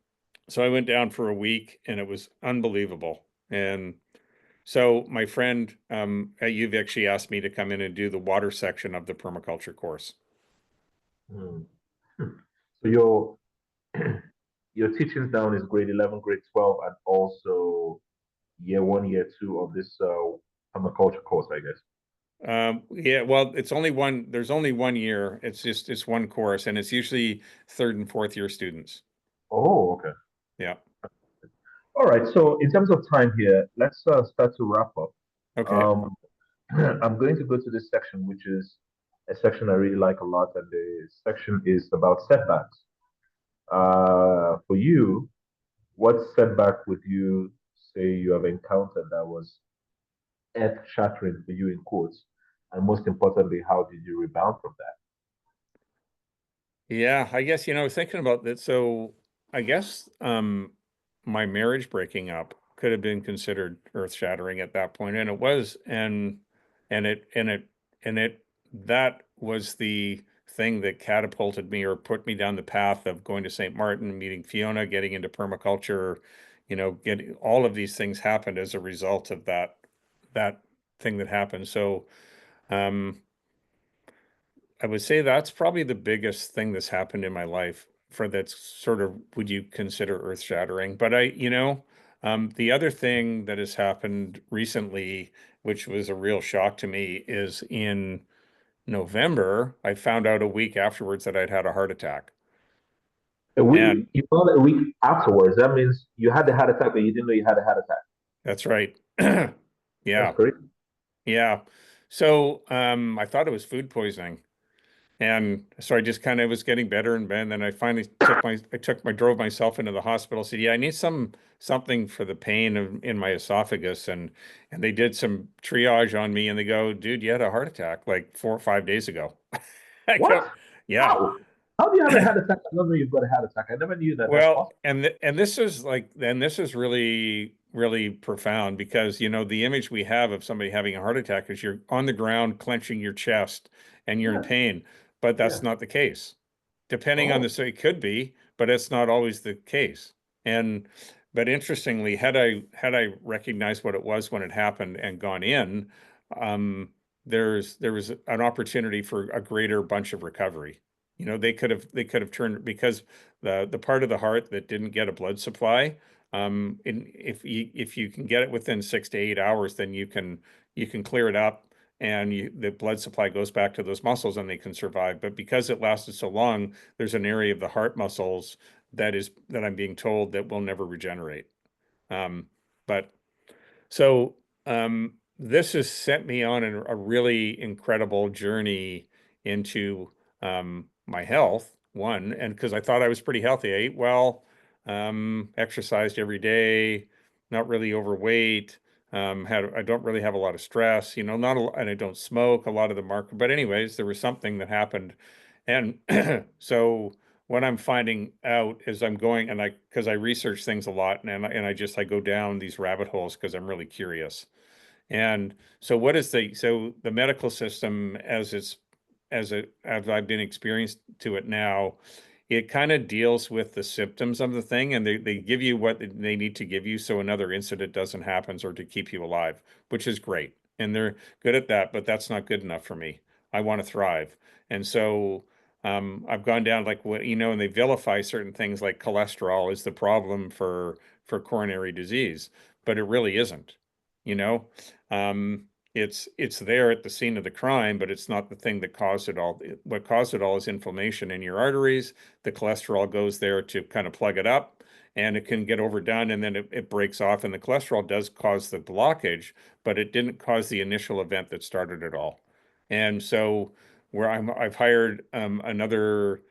So I went down for a week, and it was unbelievable. And so my friend at UV actually asked me to come in and do the water section of the permaculture course. hmm. Hmm. So your teachings down is grade 11, grade 12, and also year one, year two of this permaculture course, I guess. Yeah, well, there's only 1 year. It's one course, and it's usually third and fourth year students. Oh, okay. Yeah. All right. So in terms of time here, let's start to wrap up. Okay. Um, I'm going to go to this section, which is a section I really like a lot, and the section is about setbacks. For you, what setback would you say you have encountered that was earth-shattering for you in quotes? And most importantly, how did you rebound from that? Yeah, I guess, thinking about that. So I guess my marriage breaking up could have been considered earth-shattering at that point, and it was, and it and it and it that was the thing that catapulted me or put me down the path of going to St. Martin, meeting Fiona, getting into permaculture, getting all of these things happened as a result of that thing that happened. So um I would say that's probably the biggest thing that's happened in my life for that's sort of would you consider earth shattering. But the other thing that has happened recently, which was a real shock to me, is in November, I found out a week afterwards that I'd had a heart attack. A week, And you found a week afterwards. That means you had the heart attack, but you didn't know you had a heart attack. that's right. That's Yeah. great. Yeah. So I thought it was food poisoning. And so I just kind of was getting better and better. And then I finally drove myself into the hospital. Said, "Yeah, I need something for the pain in my esophagus." And they did some triage on me, and they go, "Dude, you had a heart attack like 4 or 5 days ago." I What? go, "Yeah." How? How do you have a heart attack? I don't know you've got a heart attack. I never knew that. That's Well, possible. and this is really really profound because the image we have of somebody having a heart attack is you're on the ground clenching your chest and you're in Yeah, pain, but yeah. that's not the case. Depending on Oh, the so it could be, but it's not always the case. And but interestingly, had I recognized what it was when it happened and gone in, um, there was an opportunity for a greater bunch of recovery. They could have turned because the part of the heart that didn't get a blood supply, if you can get it within 6 to 8 hours, then you can clear it up and the blood supply goes back to those muscles and they can survive. But because it lasted so long, there's an area of the heart muscles that I'm being told that will never regenerate. But so this has sent me on a really incredible journey into my health. One, and because I thought I was pretty healthy, I ate well, exercised every day, not really overweight. I don't really have a lot of stress, not a, and I don't smoke a lot of the market. But anyways, there was something that happened, and so what I'm finding out is I'm going and because I research things a lot and I go down these rabbit holes because I'm really curious. And so so the medical system as I've been experienced to it now, it kind of deals with the symptoms of the thing and they give you what they need to give you so another incident doesn't happen or to keep you alive, which is great. And they're good at that, but that's not good enough for me. I want to thrive. And so I've gone down like what and they vilify certain things like cholesterol is the problem for coronary disease, but it really isn't. You know, um, it's there at the scene of the crime, but it's not the thing that caused it all. What caused it all is inflammation in your arteries. The cholesterol goes there to kind of plug it up, and it can get overdone, and then it breaks off. And the cholesterol does cause the blockage, but it didn't cause the initial event that started it all. And so, I've hired another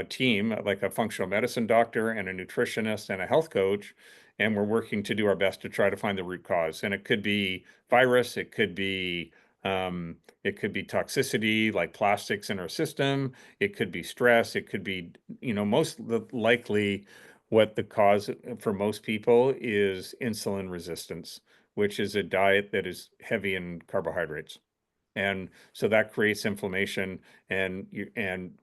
team, like a functional medicine doctor and a nutritionist and a health coach, and we're working to do our best to try to find the root cause. And it could be virus, it could be toxicity like plastics in our system, it could be stress, it could be, most likely what the cause for most people is insulin resistance, which is a diet that is heavy in carbohydrates. And so that creates inflammation and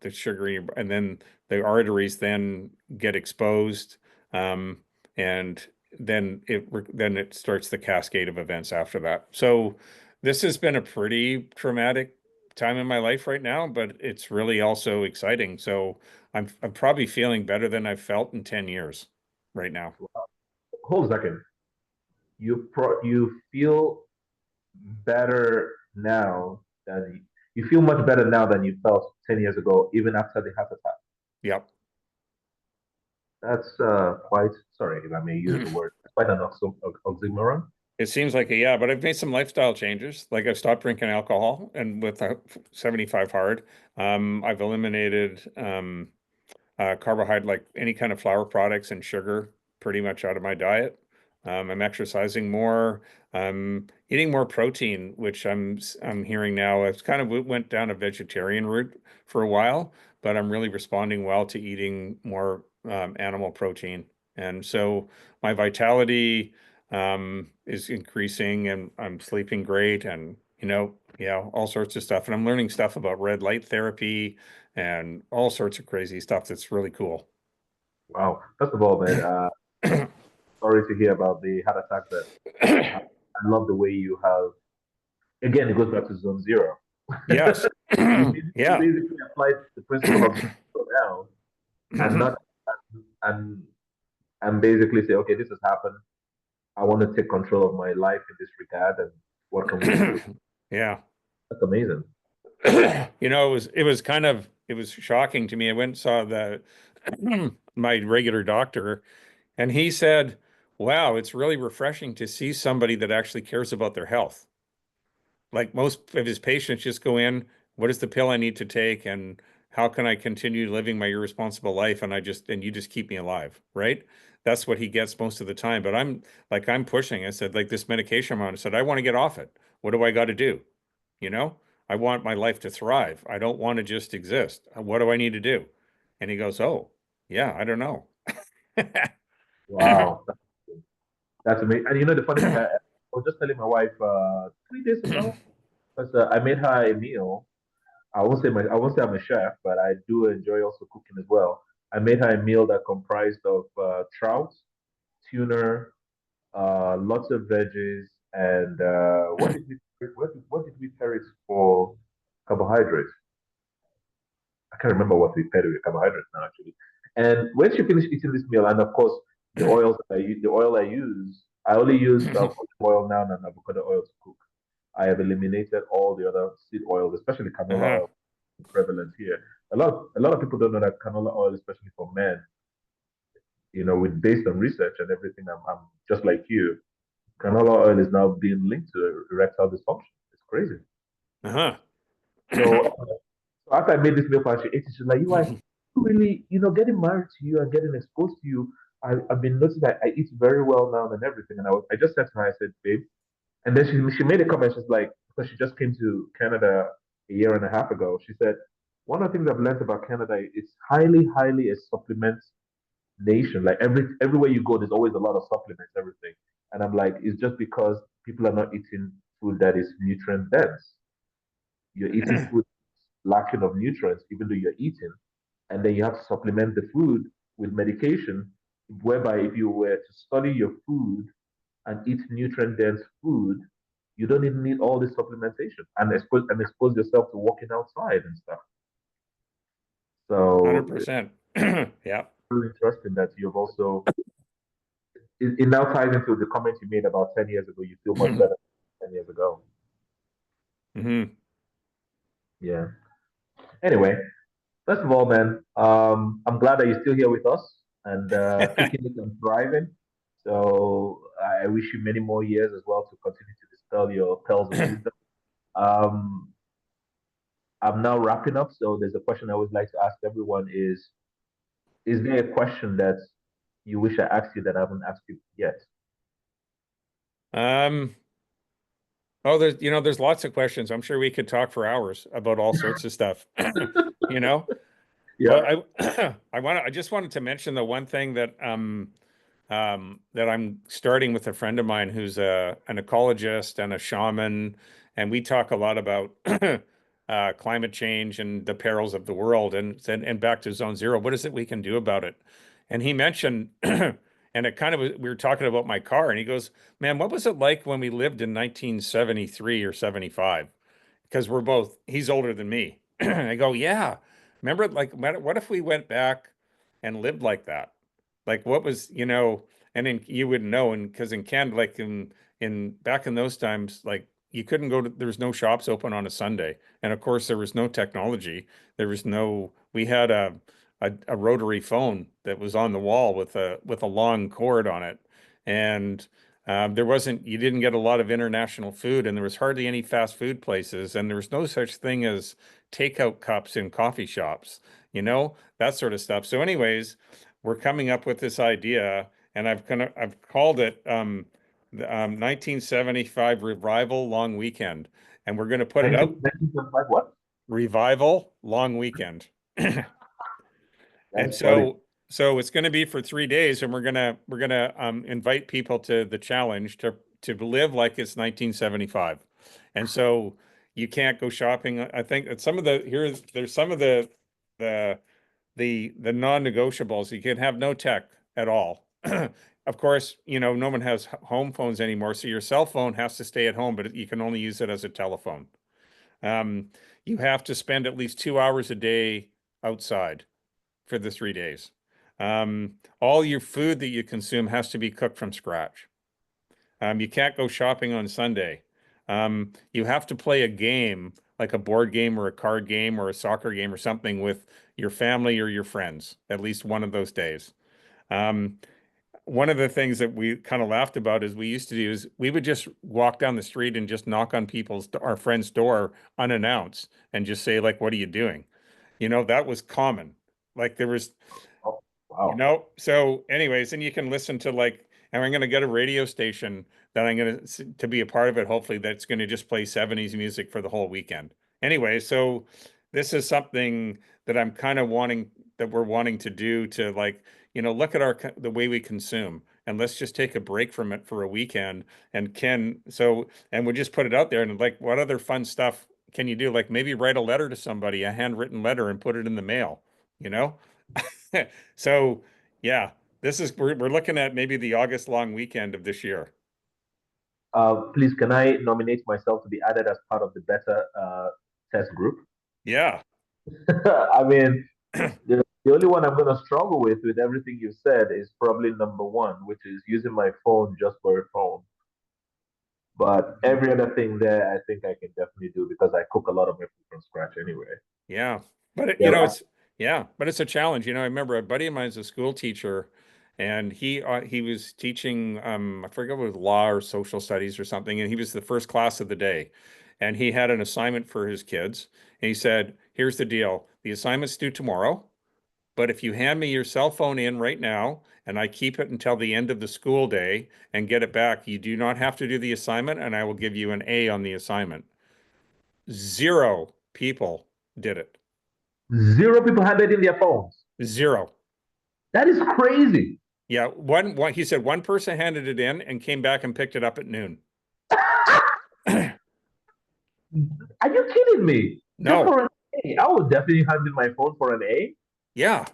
the sugar and then the arteries then get exposed, um, and then it starts the cascade of events after that. So this has been a pretty traumatic time in my life right now, but it's really also exciting. So I'm probably feeling better than I've felt in 10 years right now. Hold a second. You feel better now than you feel much better now than you felt 10 years ago, even after the heart attack. Yep. That's quite sorry if I may use the word. Quite an oxymoron. It seems like yeah, but I've made some lifestyle changes. Like I've stopped drinking alcohol, and with 75 hard, I've eliminated carbohydrate, like any kind of flour products and sugar, pretty much out of my diet. I'm exercising more. I'm eating more protein, which I'm hearing now. It's kind of went down a vegetarian route for a while, but I'm really responding well to eating more animal protein, and so my vitality is increasing, and I'm sleeping great, and yeah, all sorts of stuff. And I'm learning stuff about red light therapy and all sorts of crazy stuff that's really cool. Wow. First of all, man, sorry to hear about the heart attack, but I love the way you have. Again, it goes back to zone zero. Yes. You Yeah. basically applied the principle of zero now and Mhm. not and and basically say, okay, this has happened. I want to take control of my life in this regard, and what can we do? Yeah. That's amazing. It was shocking to me. I went and saw the my regular doctor, and he said, "Wow, it's really refreshing to see somebody that actually cares about their health." Like most of his patients just go in, what is the pill I need to take and how can I continue living my irresponsible life? And you just keep me alive, right? That's what he gets most of the time. But I'm pushing. I said, like this medication I'm on, I said, I want to get off it. What do I got to do? You know, I want my life to thrive. I don't want to just exist. What do I need to do? And he goes, oh, yeah, I don't know. Wow, that's amazing. And the funny thing, I was just telling my wife 3 days ago because I made her a meal. I won't say I'm a chef, but I do enjoy also cooking as well. I made her a meal that comprised of trout, tuna, lots of veggies, and what did we pair it for carbohydrates? I can't remember what we paired with carbohydrates now actually. And when she finished eating this meal, and of course the oil I use, I only use olive oil now and avocado oil to cook. I have eliminated all the other seed oils, especially canola Uh-huh. oil, prevalent here. A lot of people don't know that canola oil, especially for men, with based on research and everything, I'm just like you. Canola oil is now being linked to erectile dysfunction. It's crazy. Uh-huh. So after I made this meal for her, she ate it. She's like, really, getting married to you and getting exposed to you, I've been noticing that I eat very well now and everything. And I just said to her, I said, babe, and then she made a comment. She's like, because she just came to Canada a year and a half ago. She said, one of the things I've learned about Canada, it's highly a supplement nation. Like everywhere you go, there's always a lot of supplements, everything. And I'm like, it's just because people are not eating food that is nutrient dense. You're eating food lacking of nutrients, even though you're eating, and then you have to supplement the food with medication. Whereby, if you were to study your food and eat nutrient dense food, you don't even need all this supplementation and expose yourself to walking outside and stuff. So it's 100%. Yeah. really interesting that you've also it now ties into the comment you made about 10 years ago. You feel much better 10 years ago. Hmm. Yeah. Anyway, first of all, man, I'm glad that you're still here with us and kicking it and thriving. So I wish you many more years as well to continue to dispel your pearls of wisdom. Um, I'm now wrapping up. So there's a question I always like to ask everyone is there a question that you wish I asked you that I haven't asked you yet? Um, oh, there's lots of questions. I'm sure we could talk for hours about all sorts of stuff. You know, Yeah. but I just wanted to mention the one thing that I'm starting with a friend of mine who's an ecologist and a shaman, and we talk a lot about climate change and the perils of the world, and back to zone zero. What is it we can do about it? And he mentioned, and it kind of we were talking about my car, and he goes, "Man, what was it like when we lived in 1973 or 75?" Because he's older than me. I go, "Yeah, remember, like, what if we went back and lived like that?" Like what was, and then you wouldn't know, and because in Canada, like in back in those times, like you couldn't go to, there was no shops open on a Sunday, and of course there was no technology. There was no, we had a rotary phone that was on the wall with a long cord on it, and there wasn't, you didn't get a lot of international food, and there was hardly any fast food places, and there was no such thing as takeout cups in coffee shops, that sort of stuff. So, anyways, we're coming up with this idea, and I've called it the 1975 Revival Long Weekend, and we're going to put it out 1975, what? Revival Long Weekend. And That's funny. so it's going to be for 3 days, and we're gonna invite people to the challenge to live like it's 1975. And so you can't go shopping. I think that some of the there's some of the the non-negotiables. You can have no tech at all. Of course, no one has home phones anymore, so your cell phone has to stay at home, but you can only use it as a telephone. Um, you have to spend at least 2 hours a day outside for the 3 days. All your food that you consume has to be cooked from scratch. You can't go shopping on Sunday. You have to play a game, like a board game or a card game or a soccer game or something with your family or your friends, at least one of those days. Um, One of the things that we kind of laughed about is we used to do is we would just walk down the street and just knock on our friend's door unannounced and just say, like, what are you doing? That was common. Like there was, Oh, wow. so anyways, and you can listen to like, and I'm going to get a radio station that I'm going to be a part of it, hopefully, that's going to just play 70s music for the whole weekend. Anyway, so this is something that I'm kind of that we're wanting to do to like, look at the way we consume, and let's just take a break from it for a weekend. And we'll just put it out there, and like, what other fun stuff can you do? Like maybe write a letter to somebody, a handwritten letter, and put it in the mail, you know? So yeah, we're looking at maybe the August long weekend of this year. Please, can I nominate myself to be added as part of the beta test group? Yeah. I mean, the only one I'm going to struggle with everything you've said is probably number one, which is using my phone just for a phone. But every other thing there, I think I can definitely do because I cook a lot of my food from scratch anyway. Yeah. But Yeah, but it's a challenge. I remember a buddy of mine is a school teacher, and he was teaching I forget what it was, law or social studies or something, and he was the first class of the day. And he had an assignment for his kids. And he said, "Here's the deal. The assignment's due tomorrow, but if you hand me your cell phone in right now and I keep it until the end of the school day and get it back, you do not have to do the assignment, and I will give you an A on the assignment." Zero people did it. Zero people had it in their phones. Zero. That is crazy. Yeah, one he said one person handed it in and came back and picked it up at noon. Are you kidding me? Just No. for an A. I would definitely hand in my phone for an A. Yeah,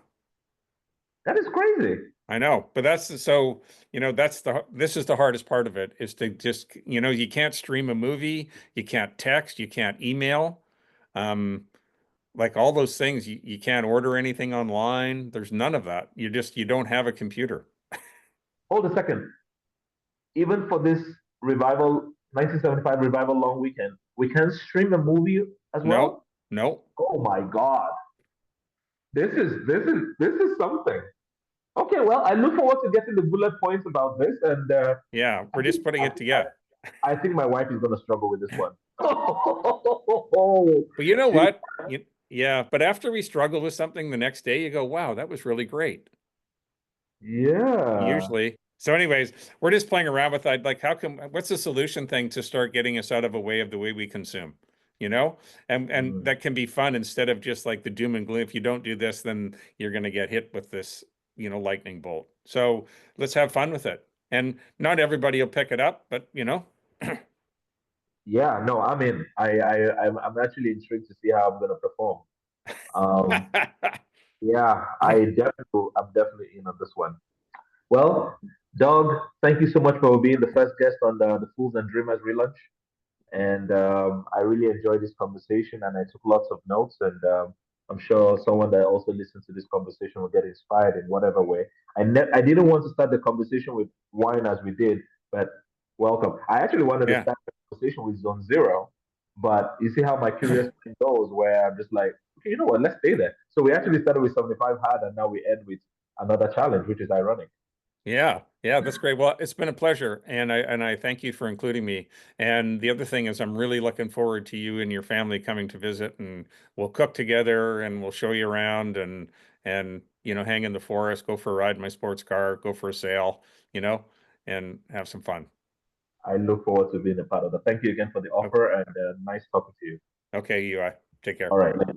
That is crazy. I know. But that's so, this is the hardest part of it is to just, you can't stream a movie, you can't text, you can't email. Um, like all those things, you can't order anything online. There's none of that. You don't have a computer. Hold a second. Even for this revival, 1975 revival long weekend, we can stream a movie as No, well. no. Oh my God. This is something. Okay, well, I look forward to getting the bullet points about this, and Yeah, we're I just think putting I it think I, together. I think my wife is going to struggle with this one. But you know She, what? Yeah, but after we struggle with something the next day, you go, wow, that was really great. yeah. Usually. So anyways, we're just playing around with that. Like, what's the solution thing to start getting us out of a way of the way we consume? You know? And Mm. that can be fun instead of just like the doom and gloom. If you don't do this, then you're going to get hit with this, lightning bolt. So let's have fun with it. And not everybody will pick it up, but Yeah, no, I'm in. I'm actually intrigued to see how I'm going to perform. Um, yeah, I'm definitely in on this one. Well, Doug, thank you so much for being the first guest on the Fools and Dreamers relaunch. And I really enjoyed this conversation, and I took lots of notes. And I'm sure someone that also listens to this conversation will get inspired in whatever way. I didn't want to start the conversation with wine as we did, but welcome. I actually wanted to yeah. start the conversation with Zone Zero, but you see how my curious mind goes, where I'm just like, okay, you know what? Let's stay there. So we actually started with 75 hard, and now we end with another challenge, which is ironic. Yeah, yeah, that's great. Well, it's been a pleasure, and I thank you for including me. And the other thing is, I'm really looking forward to you and your family coming to visit, and we'll cook together, and we'll show you around, and hang in the forest, go for a ride in my sports car, go for a sail, you know, and have some fun. I look forward to being a part of that. Thank you again for the Okay, offer, and nice talking to you. okay, you take All care. right.